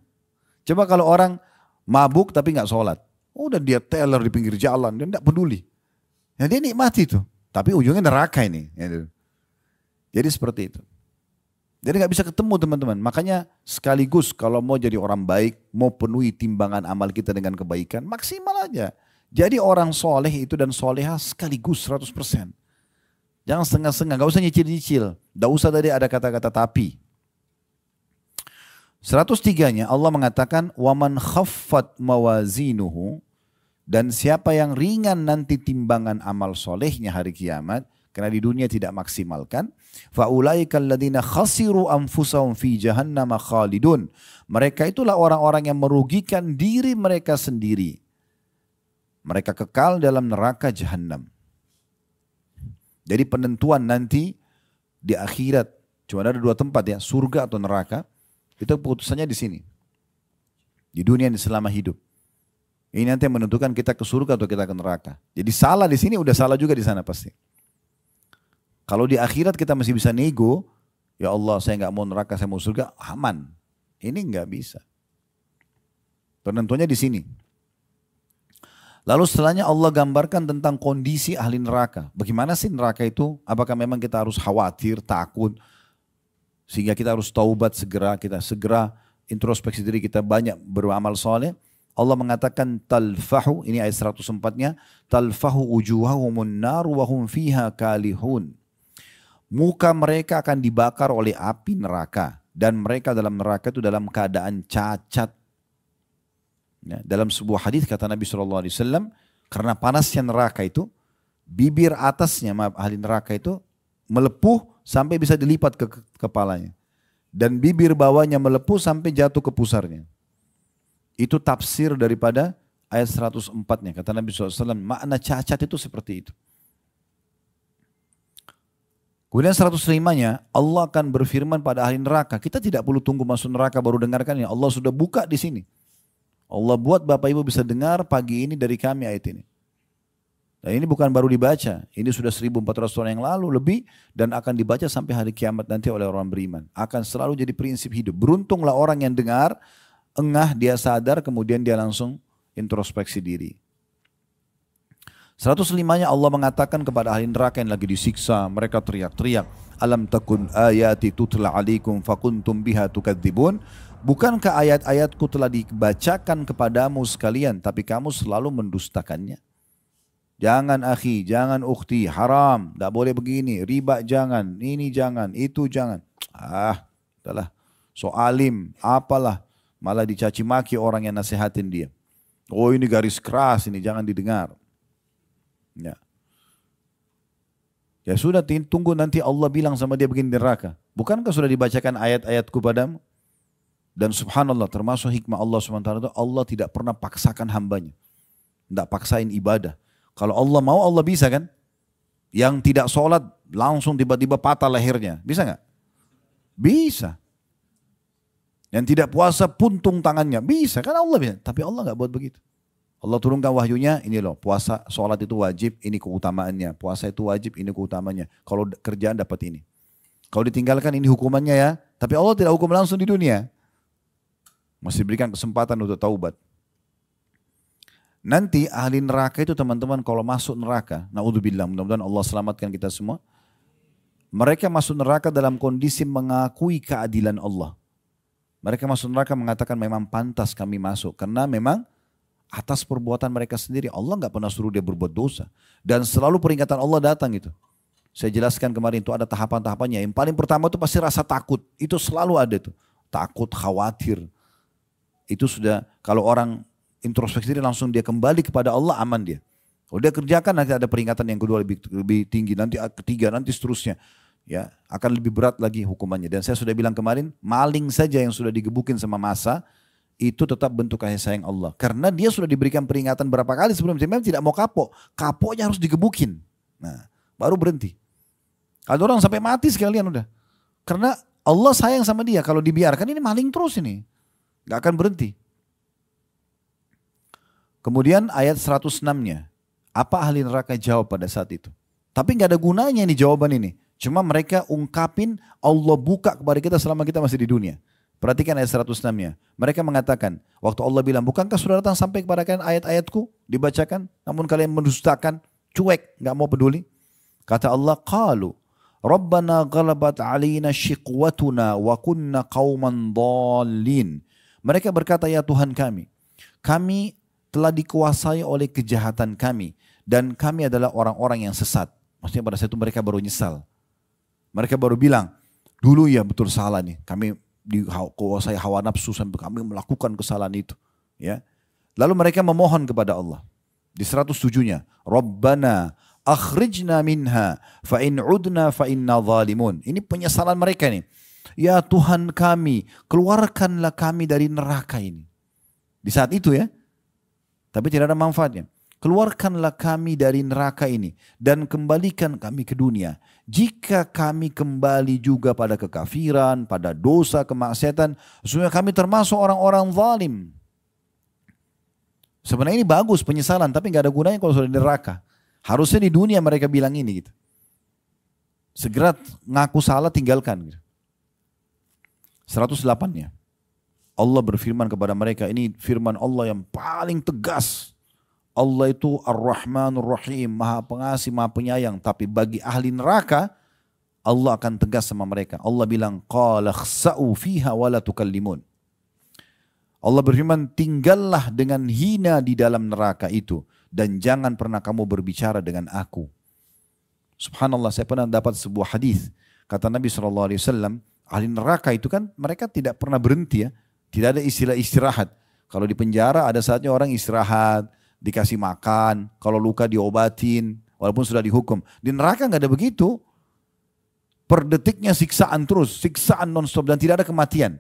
Coba kalau orang mabuk tapi gak sholat. Udah dia teler di pinggir jalan. Dia tidak peduli. Ya dia nikmati itu. Tapi ujungnya neraka ini. Jadi seperti itu. Jadi gak bisa ketemu teman-teman. Makanya sekaligus kalau mau jadi orang baik, mau penuhi timbangan amal kita dengan kebaikan, maksimal aja. Jadi orang soleh itu dan soleha sekaligus 100%. Jangan setengah-setengah, gak usah nyicil-nyicil. Gak usah tadi ada kata-kata tapi. 103-nya Allah mengatakan, وَمَنْ خَفَّتْ مَوَازِينُهُ, dan siapa yang ringan nanti timbangan amal solehnya hari kiamat, karena di dunia tidak maksimalkan, faulaika alladziina khasiru anfusahum fi jahannam khalidun. Mereka itulah orang-orang yang merugikan diri mereka sendiri. Mereka kekal dalam neraka jahanam. Jadi penentuan nanti di akhirat cuma ada 2 tempat ya, surga atau neraka. Itu keputusannya di sini. Di dunia selama hidup. Ini nanti yang menentukan kita ke surga atau kita ke neraka. Jadi salah di sini udah salah juga di sana pasti. Kalau di akhirat kita masih bisa nego, ya Allah saya nggak mau neraka, saya mau surga, aman. Ini nggak bisa. Penentunya di sini. Lalu setelahnya Allah gambarkan tentang kondisi ahli neraka. Bagaimana sih neraka itu? Apakah memang kita harus khawatir, takut, sehingga kita harus taubat segera, kita segera introspeksi diri kita banyak beramal soleh. Allah mengatakan talfahu, ini ayat 104-nya, talfahu ujuhahumun nar wa hum fiha kalihun. Muka mereka akan dibakar oleh api neraka. Dan mereka dalam neraka itu dalam keadaan cacat. Ya, dalam sebuah hadis kata Nabi SAW, karena panasnya neraka itu, bibir atasnya ahli neraka itu melepuh sampai bisa dilipat ke kepalanya. dan bibir bawahnya melepuh sampai jatuh ke pusarnya. Itu tafsir daripada ayat 104-nya. Kata Nabi SAW, makna cacat itu seperti itu. Kemudian 105-nya, Allah akan berfirman pada ahli neraka. Kita tidak perlu tunggu masuk neraka baru dengarkan. Allah sudah buka di sini. Allah buat Bapak Ibu bisa dengar pagi ini dari kami ayat ini. Dan ini bukan baru dibaca. Ini sudah 1400 tahun yang lalu lebih. Dan akan dibaca sampai hari kiamat nanti oleh orang beriman. Akan selalu jadi prinsip hidup. Beruntunglah orang yang dengar, engah, dia sadar, kemudian dia langsung introspeksi diri. 105-nya Allah mengatakan kepada ahli neraka yang lagi disiksa, mereka teriak-teriak, alam takun ayati tutla alaikum fakuntum biha tukadzibun. Bukankah ayat-ayatku telah dibacakan kepadamu sekalian, tapi kamu selalu mendustakannya. Jangan akhi, jangan ukhti, haram, tidak boleh begini, riba jangan, ini jangan, itu jangan. Adalah so alim, apalah, malah dicaci maki orang yang nasihatin dia. Oh ini garis keras, ini jangan didengar. Ya sudah, tunggu nanti Allah bilang sama dia begini di neraka. Bukankah sudah dibacakan ayat-ayatku padamu? Dan subhanallah, termasuk hikmah Allah SWT itu, Allah tidak pernah paksakan hambanya. Tidak paksain ibadah. Kalau Allah mau, Allah bisa kan? Yang tidak sholat langsung tiba-tiba patah lehernya. Bisa nggak? Bisa. Yang tidak puasa puntung tangannya. Bisa kan, Allah bisa. Tapi Allah nggak buat begitu. Allah turunkan wahyunya, ini loh, puasa, sholat itu wajib, ini keutamaannya. Puasa itu wajib, ini keutamaannya. Kalau kerjaan dapat ini. Kalau ditinggalkan ini hukumannya ya. Tapi Allah tidak hukum langsung di dunia. Masih berikan kesempatan untuk taubat. Nanti ahli neraka itu teman-teman kalau masuk neraka, naudzubillah, mudah-mudahan Allah selamatkan kita semua. Mereka masuk neraka dalam kondisi mengakui keadilan Allah. Mereka masuk neraka mengatakan memang pantas kami masuk. Karena memang atas perbuatan mereka sendiri. Allah nggak pernah suruh dia berbuat dosa. Dan selalu peringatan Allah datang itu. Saya jelaskan kemarin itu ada tahapan-tahapannya. Yang paling pertama itu pasti rasa takut. Itu selalu ada tuh. Takut, khawatir. Itu sudah kalau orang introspeksi diri langsung dia kembali kepada Allah, aman dia. Kalau dia kerjakan nanti ada peringatan yang kedua lebih tinggi. Nanti ketiga, nanti seterusnya. Ya, akan lebih berat lagi hukumannya. Dan saya sudah bilang kemarin, maling saja yang sudah digebukin sama masa, itu tetap bentuk kasih sayang Allah. Karena dia sudah diberikan peringatan berapa kali sebelum dia memang tidak mau kapok. Kapoknya harus digebukin. Nah, baru berhenti. Ada orang sampai mati sekalian udah. Karena Allah sayang sama dia. Kalau dibiarkan ini maling terus ini. Gak akan berhenti. Kemudian ayat 106-nya. Apa ahli neraka jawab pada saat itu? Tapi gak ada gunanya ini jawaban ini. Cuma mereka ungkapin Allah buka kepada kita selama kita masih di dunia. Perhatikan ayat 106-nya. Mereka mengatakan, waktu Allah bilang, bukankah sudah datang sampai kepada kalian ayat-ayatku? Dibacakan, namun kalian mendustakan, cuek, gak mau peduli. Kata Allah, qalu, Rabbana ghalabat alina shiqwatuna wa kunna qawman dhalin. Mereka berkata, ya Tuhan kami telah dikuasai oleh kejahatan kami. Dan kami adalah orang-orang yang sesat. Maksudnya pada saat itu mereka baru nyesal. Mereka baru bilang, dulu ya betul salah nih, kami dikuasai hawa nafsu sampai kami melakukan kesalahan itu. Ya. Lalu mereka memohon kepada Allah. Di 107-nya, Rabbana akhrijna minha fa in udna fa inna zalimun. Ini penyesalan mereka nih. Ya Tuhan kami, keluarkanlah kami dari neraka ini. Di saat itu ya. Tapi tidak ada manfaatnya. Keluarkanlah kami dari neraka ini dan kembalikan kami ke dunia. Jika kami kembali juga pada kekafiran, pada dosa, kemaksiatan, sesungguhnya kami termasuk orang-orang zalim. Sebenarnya ini bagus penyesalan, tapi nggak ada gunanya kalau sudah di neraka. Harusnya di dunia mereka bilang ini gitu. Segera ngaku salah, tinggalkan gitu. 108-nya. Allah berfirman kepada mereka, ini firman Allah yang paling tegas. Allah itu Ar-Rahmanur Rahim, Maha Pengasih, Maha Penyayang. Tapi bagi ahli neraka, Allah akan tegas sama mereka. Allah bilang, qala khsa'u fiha wa la tukallimun. Allah berfirman, tinggallah dengan hina di dalam neraka itu. Dan jangan pernah kamu berbicara dengan aku. Subhanallah, saya pernah dapat sebuah hadis. Kata Nabi SAW, ahli neraka itu kan mereka tidak pernah berhenti ya. Tidak ada istilah istirahat. Kalau di penjara ada saatnya orang istirahat, dikasih makan, kalau luka diobatin, walaupun sudah dihukum. Di neraka nggak ada begitu. Per detiknya siksaan terus, siksaan non-stop dan tidak ada kematian.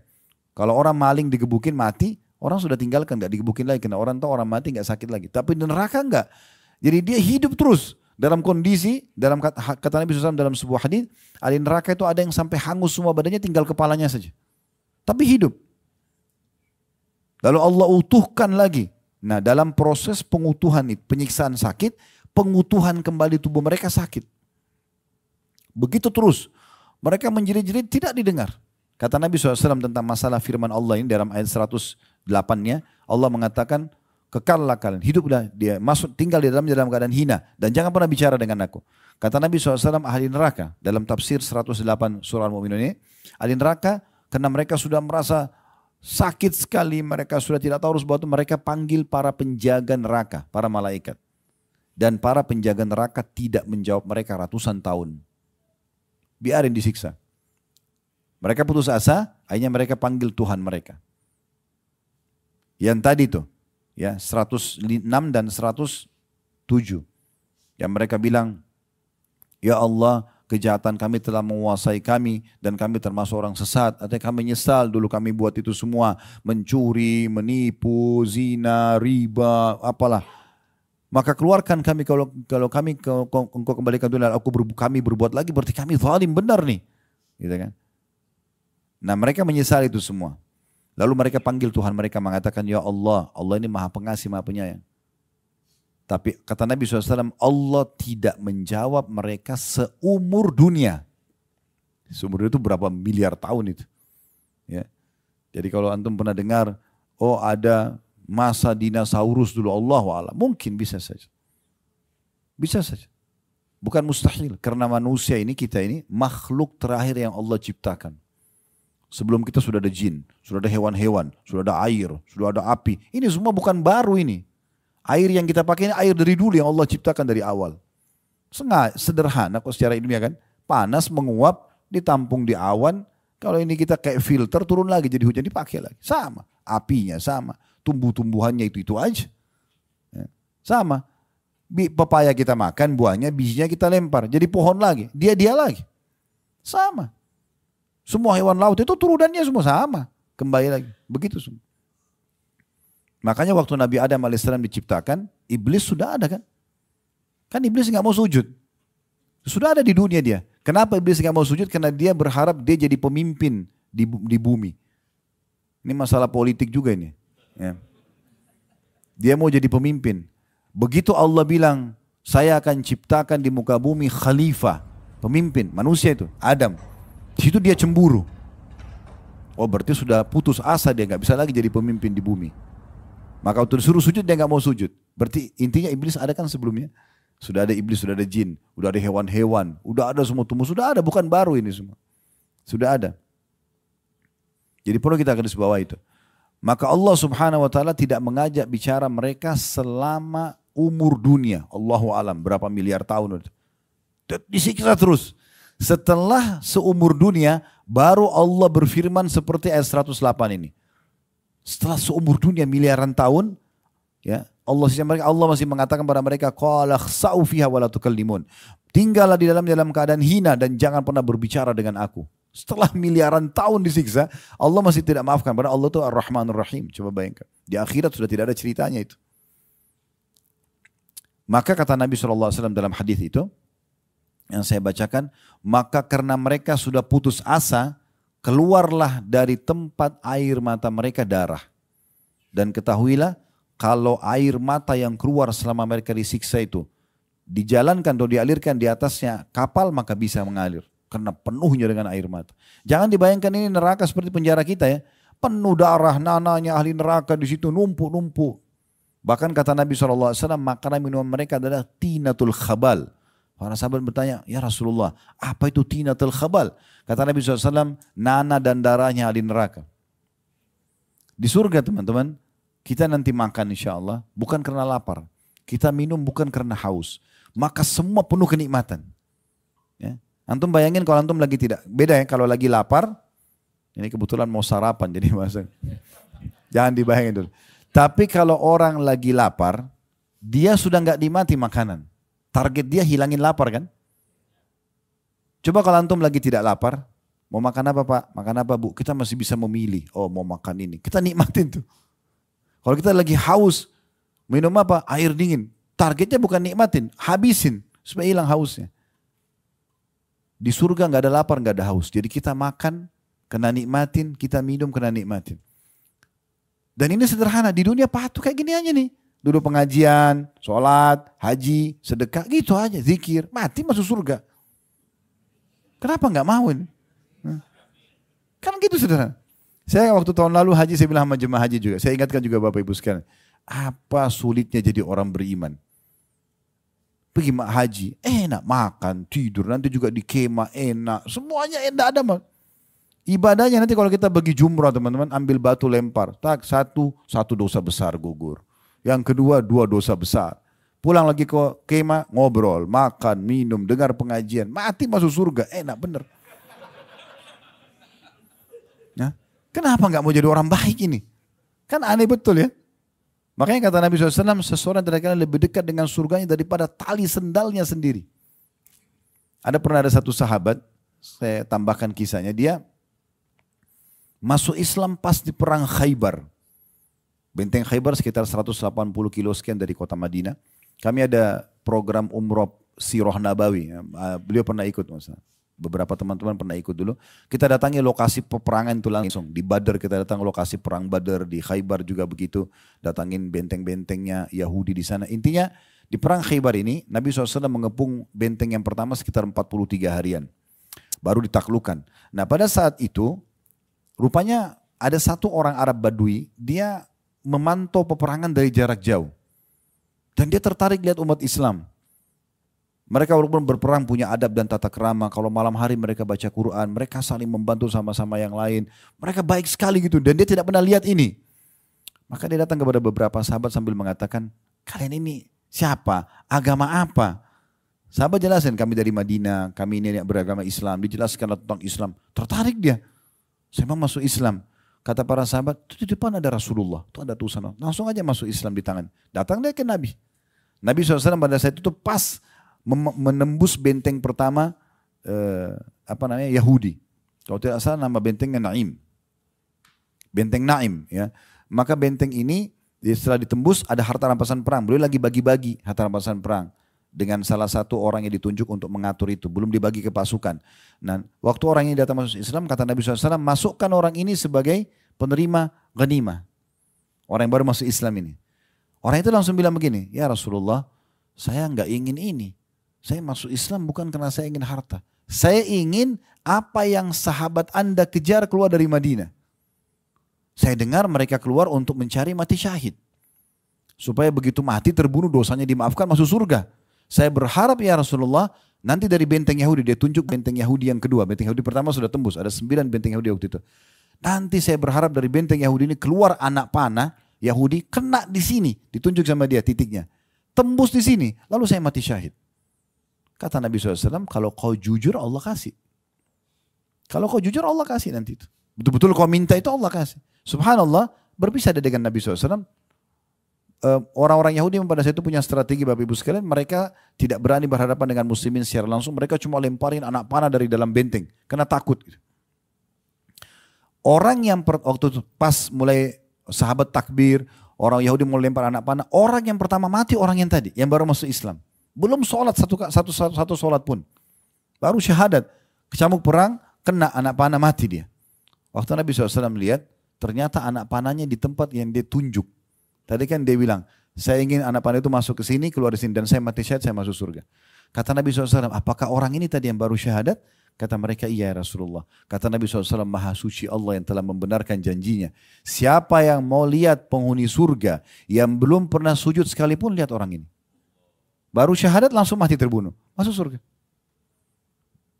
Kalau orang maling digebukin mati, orang sudah tinggalkan, gak digebukin lagi. Karena orang tahu orang mati gak sakit lagi. Tapi di neraka enggak. Jadi dia hidup terus. Dalam kondisi, dalam kata Nabi SAW dalam sebuah hadis, ahli neraka itu ada yang sampai hangus semua badannya, tinggal kepalanya saja. Tapi hidup. Lalu Allah utuhkan lagi. Nah dalam proses pengutuhan itu, penyiksaan sakit, pengutuhan kembali tubuh mereka sakit. Begitu terus. Mereka menjerit-jerit tidak didengar. Kata Nabi SAW tentang masalah firman Allah ini dalam ayat 108-nya. Allah mengatakan, kekallah kalian, hiduplah dia, masuk tinggal di dalam keadaan hina. Dan jangan pernah bicara dengan aku. Kata Nabi SAW ahli neraka. Dalam tafsir 108 surah Al-Mu'minun ini. Ahli neraka karena mereka sudah merasa sakit sekali. Mereka sudah tidak tahu harus buat, mereka panggil para penjaga neraka, para malaikat. Dan para penjaga neraka tidak menjawab mereka ratusan tahun. Biarin disiksa. Mereka putus asa, akhirnya mereka panggil Tuhan mereka. Yang tadi tuh, ya 106 dan 107. Yang mereka bilang, ya Allah, kejahatan kami telah menguasai kami dan kami termasuk orang sesat. Artinya kami nyesal dulu kami buat itu semua. Mencuri, menipu, zina, riba, apalah. Maka keluarkan kami kalau kami engkau kembalikan dunia, kami berbuat lagi berarti kami zalim benar nih. Gitu kan? Nah mereka menyesal itu semua. Lalu mereka panggil Tuhan mereka mengatakan, ya Allah, Allah ini maha pengasih, maha penyayang. Tapi kata Nabi SAW, Allah tidak menjawab mereka seumur dunia. Seumur dunia itu berapa miliar tahun itu. Ya. Jadi kalau antum pernah dengar, oh ada masa dinosaurus dulu, Allahu'alam. Mungkin bisa saja. Bisa saja. Bukan mustahil. Karena manusia ini, kita ini, makhluk terakhir yang Allah ciptakan. Sebelum kita sudah ada jin, sudah ada hewan-hewan, sudah ada air, sudah ada api. Ini semua bukan baru ini. Air yang kita pakai ini air dari dulu yang Allah ciptakan dari awal. Sederhana kok secara ilmiah kan. Panas menguap, ditampung di awan. Kalau ini kita kayak filter, turun lagi jadi hujan, dipakai lagi. Sama. Apinya sama. Tumbuh-tumbuhannya itu aja. Ya. Sama. Pepaya kita makan, buahnya, bijinya kita lempar. Jadi pohon lagi. Dia lagi. Sama. Semua hewan laut itu turunannya semua sama. Kembali lagi. Begitu semua. Makanya waktu Nabi Adam AS diciptakan, iblis sudah ada kan? Kan iblis nggak mau sujud. Sudah ada di dunia dia. Kenapa iblis nggak mau sujud? Karena dia berharap dia jadi pemimpin di bumi. Ini masalah politik juga ini. Ya. Dia mau jadi pemimpin. Begitu Allah bilang, saya akan ciptakan di muka bumi khalifah. Pemimpin, manusia itu, Adam. Di situ dia cemburu. Oh berarti sudah putus asa, dia nggak bisa lagi jadi pemimpin di bumi. Maka waktu disuruh sujud dia nggak mau sujud. Berarti intinya iblis ada kan sebelumnya. Sudah ada iblis, sudah ada jin, sudah ada hewan-hewan, sudah ada semua tumbuh, sudah ada, bukan baru ini semua. Sudah ada. Jadi perlu kita garis bawah itu. Maka Allah Subhanahu wa taala tidak mengajak bicara mereka selama umur dunia. Allahu alam berapa miliar tahun. Disiksa terus. Setelah seumur dunia baru Allah berfirman seperti ayat 108 ini. Setelah seumur dunia miliaran tahun, ya Allah masih mengatakan kepada mereka, qala khsa'u fiha wa la tukallimun. Tinggallah di dalam keadaan hina dan jangan pernah berbicara dengan aku. Setelah miliaran tahun disiksa, Allah masih tidak maafkan. Padahal Allah itu Ar-Rahmanur Rahim. Coba bayangkan. Di akhirat sudah tidak ada ceritanya itu. Maka kata Nabi SAW dalam hadis itu, yang saya bacakan, maka karena mereka sudah putus asa, keluarlah dari tempat air mata mereka darah. Dan ketahuilah, kalau air mata yang keluar selama mereka disiksa itu, dijalankan atau dialirkan di atasnya kapal, maka bisa mengalir. Karena penuhnya dengan air mata. Jangan dibayangkan ini neraka seperti penjara kita ya. Penuh darah, nananya ahli neraka di situ numpuk-numpuk. Bahkan kata Nabi SAW, makanan minuman mereka adalah tinatul khabal. Para sahabat bertanya, ya Rasulullah, apa itu tinatul khabal? Kata Nabi SAW, nana dan darahnya ahli neraka. Di surga teman-teman, kita nanti makan insya Allah, bukan karena lapar. Kita minum bukan karena haus. Maka semua penuh kenikmatan. Ya. Antum bayangin kalau antum lagi tidak, beda ya kalau lagi lapar, ini kebetulan mau sarapan jadi masak. Jangan dibayangin dulu. Tapi kalau orang lagi lapar, dia sudah nggak dimati makanan. Target dia hilangin lapar kan? Coba kalau antum lagi tidak lapar, mau makan apa Pak? Makan apa Bu? Kita masih bisa memilih. Oh mau makan ini. Kita nikmatin tuh. Kalau kita lagi haus, minum apa? Air dingin. Targetnya bukan nikmatin, habisin supaya hilang hausnya. Di surga nggak ada lapar, nggak ada haus. Jadi kita makan, kena nikmatin, kita minum, kena nikmatin. Dan ini sederhana, di dunia patuh kayak gini aja nih. Duduk pengajian, sholat, haji, sedekah, gitu aja, zikir, mati masuk surga. Kenapa nggak mau ini? Kan gitu sederhana. Saya waktu tahun lalu haji, saya bilang sama jemaah haji juga, saya ingatkan juga Bapak Ibu sekalian, apa sulitnya jadi orang beriman? Pergi haji, enak makan, tidur, nanti juga di kemah enak, semuanya enak ada mah. Ibadahnya nanti kalau kita bagi jumrah teman-teman, ambil batu lempar, tak satu dosa besar gugur. Yang kedua 2 dosa besar. Pulang lagi ke kemah, ngobrol, makan, minum, dengar pengajian, mati masuk surga, enak bener. Nah, kenapa nggak mau jadi orang baik ini? Kan aneh betul ya. Makanya kata Nabi SAW, seseorang dari kalian lebih dekat dengan surganya daripada tali sendalnya sendiri. Pernah ada satu sahabat, saya tambahkan kisahnya, dia masuk Islam pas di perang Khaybar. Benteng Khaybar sekitar 180 kilo sekian dari kota Madinah. Kami ada program umroh Sirah Nabawi. Beliau pernah ikut, beberapa teman-teman pernah ikut dulu. Kita datangi lokasi peperangan itu langsung. Di Badar kita datang lokasi perang Badar, di Khaybar juga begitu. Datangin benteng-bentengnya Yahudi di sana. Intinya di perang Khaybar ini Nabi SAW mengepung benteng yang pertama sekitar 43 harian. Baru ditaklukkan. Nah pada saat itu rupanya ada satu orang Arab Badui, dia memantau peperangan dari jarak jauh. Dan dia tertarik lihat umat Islam. Mereka walaupun berperang punya adab dan tata krama. Kalau malam hari mereka baca Quran, mereka saling membantu sama-sama yang lain. Mereka baik sekali gitu dan dia tidak pernah lihat ini. Maka dia datang kepada beberapa sahabat sambil mengatakan, kalian ini siapa? Agama apa? Sahabat jelasin, kami dari Madinah, kami ini yang beragama Islam. Dijelaskan tentang Islam. Tertarik dia. Saya mau masuk Islam. Kata para sahabat, itu di depan ada Rasulullah. Itu ada tulisan. Langsung aja masuk Islam di tangan. Datang dia ke Nabi. Nabi SAW pada saat itu pas menembus benteng pertama Yahudi. Kalau tidak salah nama bentengnya Naim. Benteng Naim ya. Maka benteng ini setelah ditembus ada harta rampasan perang. Beliau lagi bagi-bagi harta rampasan perang dengan salah satu orang yang ditunjuk untuk mengatur itu. Belum dibagi ke pasukan. Nah, waktu orang ini datang masuk Islam, kata Nabi SAW, masukkan orang ini sebagai penerima ghanimah. Orang yang baru masuk Islam ini. Orang itu langsung bilang begini, ya Rasulullah, saya nggak ingin ini. Saya masuk Islam bukan karena saya ingin harta. Saya ingin apa yang sahabat Anda kejar keluar dari Madinah. Saya dengar mereka keluar untuk mencari mati syahid. Supaya begitu mati terbunuh dosanya dimaafkan masuk surga. Saya berharap ya Rasulullah nanti dari benteng Yahudi, dia tunjuk benteng Yahudi yang kedua. Benteng Yahudi pertama sudah tembus, ada 9 benteng Yahudi waktu itu. Nanti saya berharap dari benteng Yahudi ini keluar anak panah Yahudi kena di sini. Ditunjuk sama dia titiknya. Tembus di sini, lalu saya mati syahid. Kata Nabi SAW, kalau kau jujur Allah kasih. Kalau kau jujur Allah kasih nanti itu. Betul-betul kau minta itu Allah kasih. Subhanallah, berpisah dengan Nabi SAW. Orang-orang Yahudi pada saat itu punya strategi Bapak Ibu sekalian. Mereka tidak berani berhadapan dengan muslimin secara langsung. Mereka cuma lemparin anak panah dari dalam benteng. Karena takut. Orang yang waktu itu pas mulai sahabat takbir, orang Yahudi mau lempar anak panah. Orang yang pertama mati orang yang tadi, yang baru masuk Islam. Belum sholat satu sholat pun. Baru syahadat. Kecamuk perang, kena anak panah, mati dia. Waktu Nabi SAW lihat, ternyata anak panahnya di tempat yang dia tunjuk. Tadi kan dia bilang, saya ingin anak panah itu masuk ke sini, keluar di sini. Dan saya mati syahid, saya masuk surga. Kata Nabi SAW, apakah orang ini tadi yang baru syahadat? Kata mereka, iya ya Rasulullah. Kata Nabi SAW, maha suci Allah yang telah membenarkan janjinya. Siapa yang mau lihat penghuni surga, yang belum pernah sujud sekalipun, lihat orang ini. Baru syahadat langsung mati terbunuh. Masuk surga.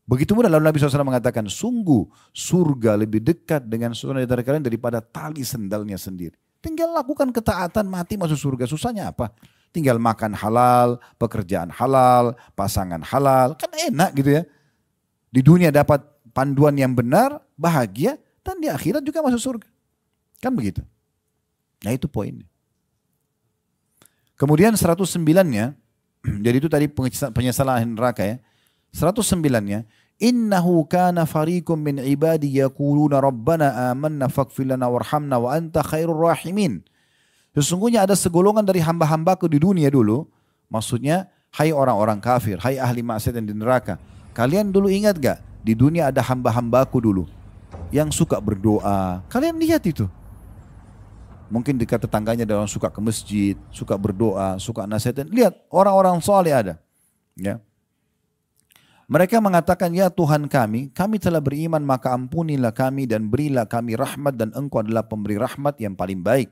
Begitu mudah. Lalu Nabi SAW mengatakan, sungguh surga lebih dekat dengan seorang dari kalian daripada tali sendalnya sendiri. Tinggal lakukan ketaatan, mati masuk surga. Susahnya apa? Tinggal makan halal, pekerjaan halal, pasangan halal. Kan enak gitu ya. Di dunia dapat panduan yang benar, bahagia, dan di akhirat juga masuk surga. Kan begitu. Nah itu poinnya. Kemudian 109-nya, jadi itu tadi penyesalan neraka ya. 109-nya, Innahu kana fariqum min ibadi yaquluna rabbana amanna faghfir lana warhamna wa anta khairur rahimin. Sesungguhnya ada segolongan dari hamba-hambaku di dunia dulu, maksudnya hai orang-orang kafir, hai ahli maksiat yang di neraka. Kalian dulu ingat gak? Di dunia ada hamba-hambaku dulu yang suka berdoa. Kalian lihat itu. Mungkin dekat tetangganya ada orang suka ke masjid, suka berdoa, suka nasihatin. Lihat orang-orang soleh ada. Ya. Mereka mengatakan, ya Tuhan kami telah beriman maka ampunilah kami dan berilah kami rahmat dan engkau adalah pemberi rahmat yang paling baik.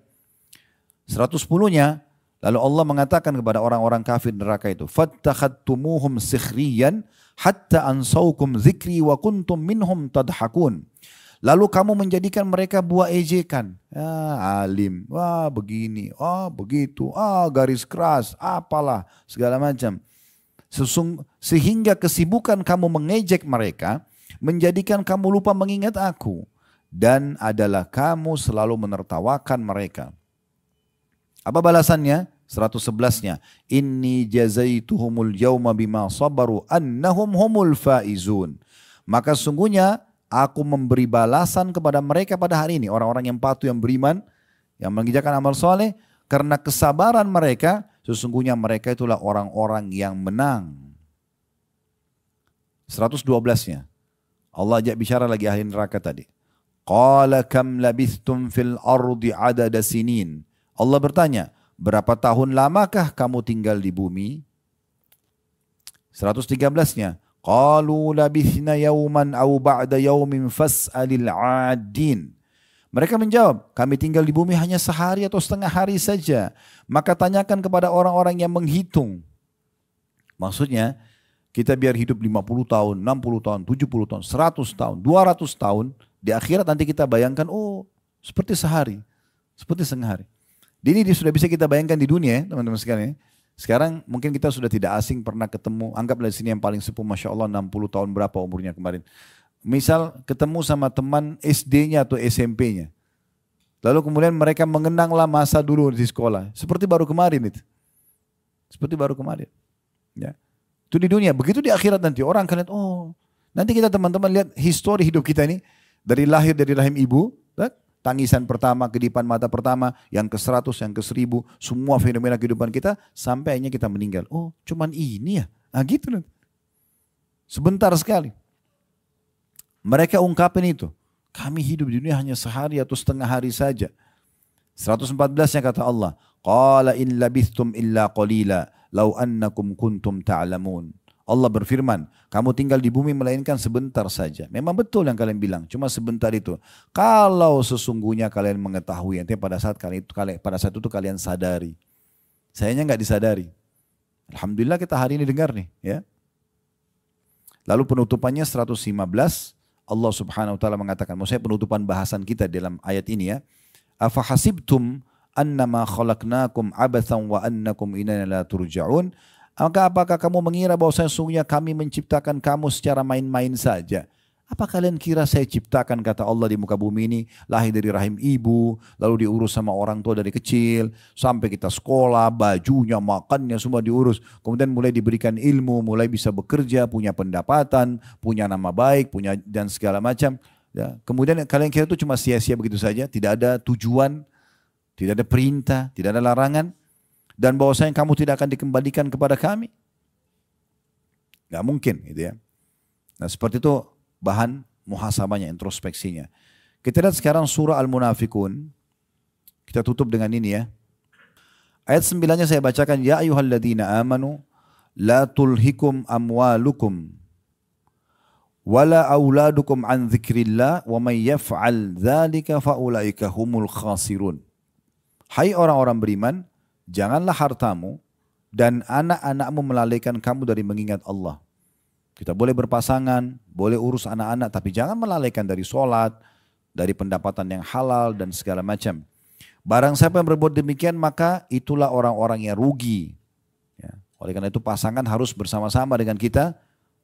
110-nya, lalu Allah mengatakan kepada orang-orang kafir neraka itu, fattakhadtumuhum sikhriyan hatta ansaukum zikri wa kuntum minhum tadhakun. Lalu kamu menjadikan mereka buah ejekan. Alim, wah begini, begitu, garis keras, apalah, segala macam. Sehingga kesibukan kamu mengejek mereka menjadikan kamu lupa mengingat aku dan adalah kamu selalu menertawakan mereka. Apa balasannya? 111-nya. Inni jazaituhumul yawma bima sabaru annahum humul faizun. Maka sungguhnya aku memberi balasan kepada mereka pada hari ini, orang-orang yang patuh, yang beriman, yang mengerjakan amal soleh, karena kesabaran mereka. Sesungguhnya mereka itulah orang-orang yang menang. 112-nya. Allah ajak bicara lagi ahli neraka tadi. Qala kam labithtum fil ardi adada sinin. Allah bertanya, berapa tahun lamakah kamu tinggal di bumi? 113-nya. Qalu labithna yawman aw ba'da yawmin fas'alil 'adin. Mereka menjawab, kami tinggal di bumi hanya sehari atau setengah hari saja. Maka tanyakan kepada orang-orang yang menghitung. Maksudnya, kita biar hidup 50 tahun, 60 tahun, 70 tahun, 100 tahun, 200 tahun. Di akhirat nanti kita bayangkan, seperti sehari, seperti setengah hari. Ini sudah bisa kita bayangkan di dunia ya teman-teman sekalian. Sekarang mungkin kita sudah tidak asing pernah ketemu, anggaplah di sini yang paling sepuh Masya Allah 60 tahun berapa umurnya kemarin. Misal ketemu sama teman SD-nya atau SMP-nya. Lalu kemudian mereka mengenanglah masa dulu di sekolah. Seperti baru kemarin itu. Seperti baru kemarin. Ya. Itu di dunia. Begitu di akhirat nanti orang akan lihat, nanti kita teman-teman lihat histori hidup kita ini. Dari lahir dari rahim ibu. Tangisan pertama, kedipan mata pertama. Yang ke-100, yang ke-1000. Semua fenomena kehidupan kita. Sampai akhirnya kita meninggal. Cuman ini ya. Gitu nanti. Sebentar sekali. Mereka ungkapin itu. Kami hidup di dunia hanya sehari atau setengah hari saja. 114-nya kata Allah. Qala in labithtum illa qalila. Lau annakum kuntum ta'lamun. Allah berfirman. Kamu tinggal di bumi melainkan sebentar saja. Memang betul yang kalian bilang. Cuma sebentar itu. Kalau sesungguhnya kalian mengetahui. Nanti pada saat itu kalian sadari. Sayangnya nggak disadari. Alhamdulillah kita hari ini dengar nih. Ya. Lalu penutupannya 115. Allah subhanahu wa ta'ala mengatakan, maksudnya penutupan bahasan kita dalam ayat ini ya. Afa hasibtum annama khalaqnakum abathan wa annakum ilaina la turja'un. Apakah kamu mengira bahwa sesungguhnya kami menciptakan kamu secara main-main saja? Apa kalian kira saya ciptakan kata Allah di muka bumi ini lahir dari rahim ibu, lalu diurus sama orang tua dari kecil, sampai kita sekolah, bajunya, makannya semua diurus. Kemudian mulai diberikan ilmu, mulai bisa bekerja, punya pendapatan, punya nama baik, punya dan segala macam. Ya. Kemudian kalian kira itu cuma sia-sia begitu saja, tidak ada tujuan, tidak ada perintah, tidak ada larangan. Dan bahwasanya kamu tidak akan dikembalikan kepada kami. Gak mungkin gitu ya. Nah seperti itu bahan muhasabahnya, introspeksinya. Kita lihat sekarang surah Al-Munafikun. Kita tutup dengan ini ya. Ayat 9-nya saya bacakan. Ya ayyuhalladzina amanu la tulhikum amwalukum wala auladukum an dzikrillah wa may yaf'al dzalika faulaika humul khasirun. Hai orang-orang beriman, janganlah hartamu dan anak-anakmu melalaikan kamu dari mengingat Allah. Kita boleh berpasangan, boleh urus anak-anak, tapi jangan melalaikan dari sholat, dari pendapatan yang halal dan segala macam. Barang siapa yang berbuat demikian, maka itulah orang-orang yang rugi. Ya. Oleh karena itu pasangan harus bersama-sama dengan kita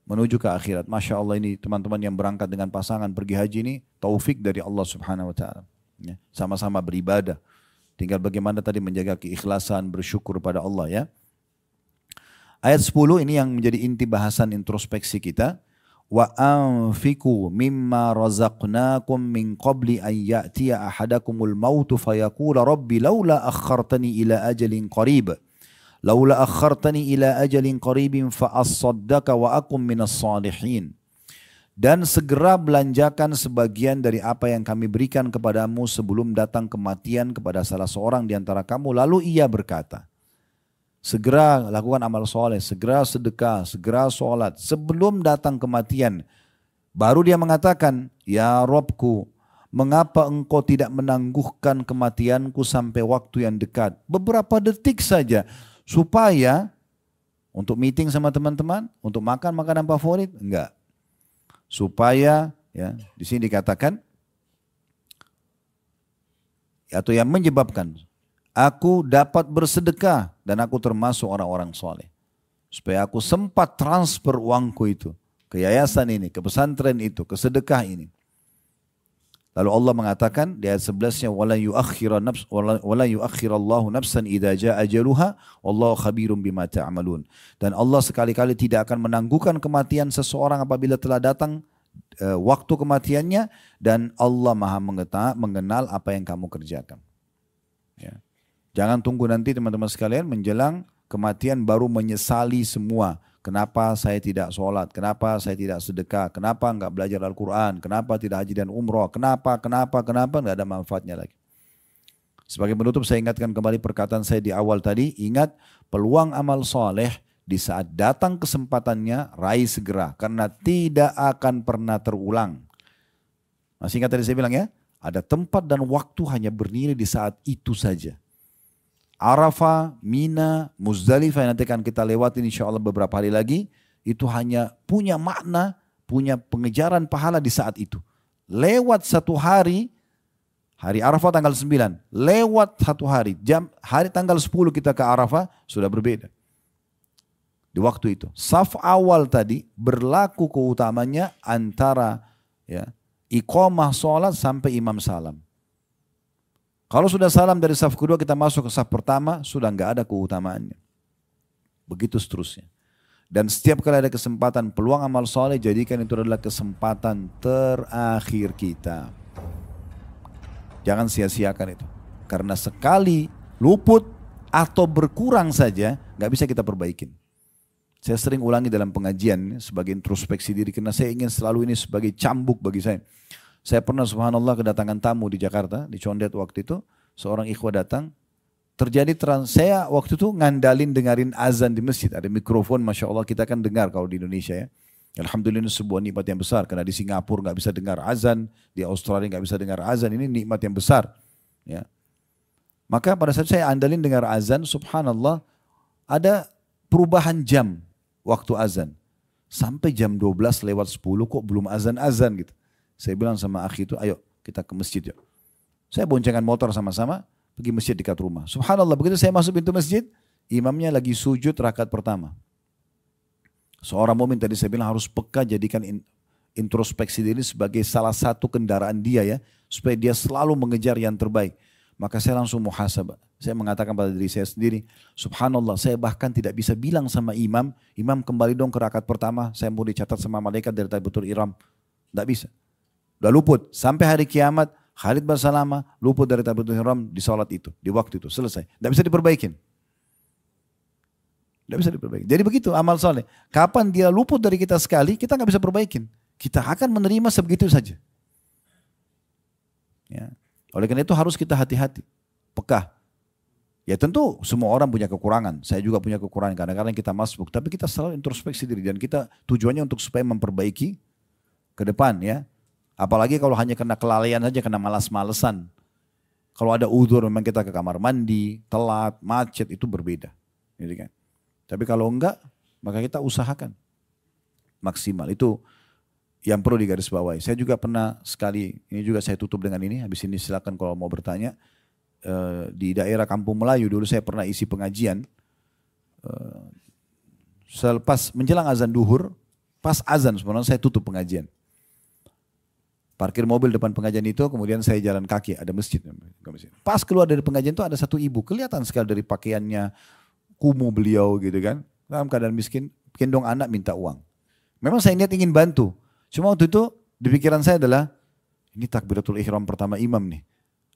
menuju ke akhirat. Masya Allah ini teman-teman yang berangkat dengan pasangan pergi haji ini, taufik dari Allah subhanahu wa ta'ala. Ya. Sama-sama beribadah. Tinggal bagaimana tadi menjaga keikhlasan, bersyukur pada Allah ya. Ayat 10 ini yang menjadi inti bahasan introspeksi kita. wa anfiqu mimma razaqnakum min qabli an ya'tiya ahadakumul mautu fayaqula rabbi laula akhartani ila ajalin qarib fa as-saddaqa wa akum minas salihin. Dan segera belanjakan sebagian dari apa yang kami berikan kepadamu sebelum datang kematian kepada salah seorang di antara kamu. Lalu ia berkata, segera lakukan amal soleh, segera sedekah, segera sholat sebelum datang kematian. Baru dia mengatakan, ya Robku, mengapa engkau tidak menangguhkan kematianku sampai waktu yang dekat? Beberapa detik saja, supaya untuk meeting sama teman-teman, untuk makan makanan favorit, enggak. Supaya, ya, di sini dikatakan, atau yang menyebabkan aku dapat bersedekah dan aku termasuk orang-orang soleh. Supaya aku sempat transfer uangku itu ke yayasan ini, ke pesantren itu, ke sedekah ini. Lalu Allah mengatakan di ayat 11-nya, wala yuakhirallahu nafsan idza jaa ajaluha wallahu khabirum bima ta'malun. Dan Allah sekali-kali tidak akan menangguhkan kematian seseorang apabila telah datang waktu kematiannya, dan Allah Maha mengenal apa yang kamu kerjakan. Ya. Jangan tunggu nanti teman-teman sekalian menjelang kematian baru menyesali semua. Kenapa saya tidak sholat? Kenapa saya tidak sedekah? Kenapa enggak belajar Al-Quran? Kenapa tidak haji dan umroh? Kenapa? Enggak ada manfaatnya lagi. Sebagai penutup saya ingatkan kembali perkataan saya di awal tadi. Ingat, peluang amal soleh di saat datang kesempatannya raih segera. Karena tidak akan pernah terulang. Masih ingat tadi saya bilang ya? Ada tempat dan waktu hanya bernilai di saat itu saja. Arafah, Mina, Muzdalifah yang nanti akan kita lewatin insya Allah beberapa hari lagi. Itu hanya punya makna, punya pengejaran pahala di saat itu. Lewat satu hari, hari Arafah tanggal 9. Lewat satu hari, hari tanggal 10 kita ke Arafah sudah berbeda. Di waktu itu. Saf awal tadi berlaku keutamanya antara ya, iqamah sholat sampai imam salam. Kalau sudah salam dari saf kedua kita masuk ke saf pertama, sudah nggak ada keutamaannya. Begitu seterusnya. Dan setiap kali ada kesempatan peluang amal soleh, jadikan itu adalah kesempatan terakhir kita. Jangan sia-siakan itu. Karena sekali luput atau berkurang saja, nggak bisa kita perbaikin. Saya sering ulangi dalam pengajian sebagai introspeksi diri, karena saya ingin selalu ini sebagai cambuk bagi saya. Saya pernah subhanallah kedatangan tamu di Jakarta, di Condet waktu itu, seorang ikhwah datang, saya waktu itu ngandalin dengerin azan di masjid, ada mikrofon Masya Allah kita kan dengar kalau di Indonesia ya. Alhamdulillah ini sebuah nikmat yang besar, karena di Singapura nggak bisa dengar azan, di Australia nggak bisa dengar azan, ini nikmat yang besar. Ya. Maka pada saat saya andalin dengar azan, subhanallah, ada perubahan jam waktu azan. Sampai jam 12 lewat 10 kok belum azan-azan gitu. Saya bilang sama akhi itu, ayo kita ke masjid yuk. Saya boncengan motor sama-sama, pergi masjid dekat rumah. Subhanallah, begitu saya masuk pintu masjid, imamnya lagi sujud rakaat pertama. Seorang mukmin tadi saya bilang harus peka, jadikan introspeksi diri sebagai salah satu kendaraan dia ya, supaya dia selalu mengejar yang terbaik. Maka saya langsung muhasabah. Saya mengatakan pada diri saya sendiri, subhanallah, saya bahkan tidak bisa bilang sama imam, imam kembali dong ke rakaat pertama, saya mau dicatat sama malaikat dari takbiratul ihram. Tidak bisa. Udah luput. Sampai hari kiamat, Khalid bersalama, luput dari takbiratul ihram di salat itu, di waktu itu, selesai. Tidak bisa diperbaikin. Tidak bisa diperbaiki. Jadi begitu amal soleh. Kapan dia luput dari kita sekali, kita nggak bisa perbaikin. Kita akan menerima sebegitu saja. Ya. Oleh karena itu harus kita hati-hati, peka. Ya tentu semua orang punya kekurangan. Saya juga punya kekurangan. Kadang-kadang kita masbuk, tapi kita selalu introspeksi diri dan kita tujuannya untuk supaya memperbaiki ke depan ya. Apalagi kalau hanya kena kelalaian saja, kena malas-malesan. Kalau ada udzur memang kita ke kamar mandi, telat, macet, itu berbeda. Gitu kan? Tapi kalau enggak, maka kita usahakan maksimal. Itu yang perlu digarisbawahi. Saya juga pernah sekali, ini juga saya tutup dengan ini, habis ini silakan kalau mau bertanya. Di daerah Kampung Melayu dulu saya pernah isi pengajian. Selepas menjelang azan duhur, pas azan sebenarnya saya tutup pengajian. Parkir mobil depan pengajian itu, kemudian saya jalan kaki, ada masjid. Pas keluar dari pengajian itu ada satu ibu, kelihatan sekali dari pakaiannya, kumuh beliau gitu kan. Dalam keadaan miskin, gendong anak minta uang. Memang saya niat ingin bantu, Cuma waktu itu di pikiran saya adalah, ini takbiratul ihram pertama imam nih.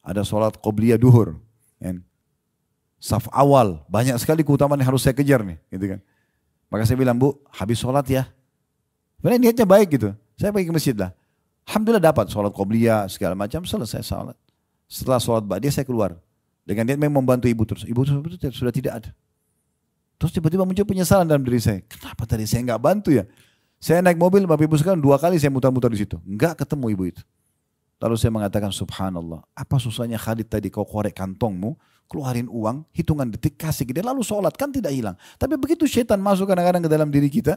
Ada sholat qobliyah duhur. Kan? Saf awal, banyak sekali keutamaan yang harus saya kejar nih. Gitu kan. Maka saya bilang, Bu, habis sholat ya. Sebenarnya niatnya baik gitu. Saya pergi ke masjid lah. Alhamdulillah dapat sholat qobliyah segala macam, selesai sholat. Setelah sholat ba'diyah saya keluar. Dengan niat memang membantu ibu terus. Ibu terus sudah tidak ada. Terus tiba-tiba muncul penyesalan dalam diri saya. Kenapa tadi saya nggak bantu ya? Saya naik mobil, Bapak Ibu sekalian 2 kali saya muter-muter di situ. Nggak ketemu ibu itu. Lalu saya mengatakan, subhanallah, apa susahnya Khalid tadi kau korek kantongmu, keluarin uang, hitungan detik, kasih ke dia, lalu sholat, kan tidak hilang. Tapi begitu syaitan masuk kadang-kadang ke dalam diri kita,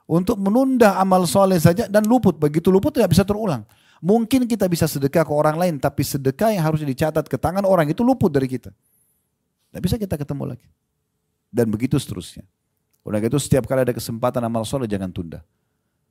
untuk menunda amal soleh saja, dan luput. Begitu luput tidak bisa terulang. Mungkin kita bisa sedekah ke orang lain, tapi sedekah yang harusnya dicatat ke tangan orang itu luput dari kita. Tidak bisa kita ketemu lagi. Dan begitu seterusnya. Oleh itu setiap kali ada kesempatan amal soleh jangan tunda.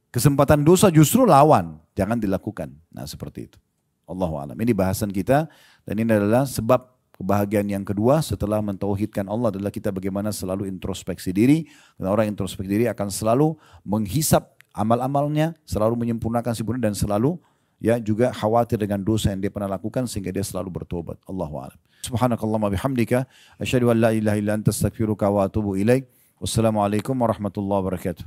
Kesempatan dosa justru lawan, jangan dilakukan. Nah seperti itu. Allahu a'lam. Ini bahasan kita dan ini adalah sebab kebahagiaan yang kedua setelah mentauhidkan Allah adalah kita bagaimana selalu introspeksi diri. Karena orang introspeksi diri akan selalu menghisap amal-amalnya, selalu menyempurnakan sempurna dan selalu ya juga khawatir dengan dosa yang dia pernah lakukan sehingga dia selalu bertobat. Allahu a'lam. Subhanakallahumma bihamdika asyhadu an la ilaha illa anta astaghfiruka wa atubu ilaik. Wassalamualaikum warahmatullahi wabarakatuh.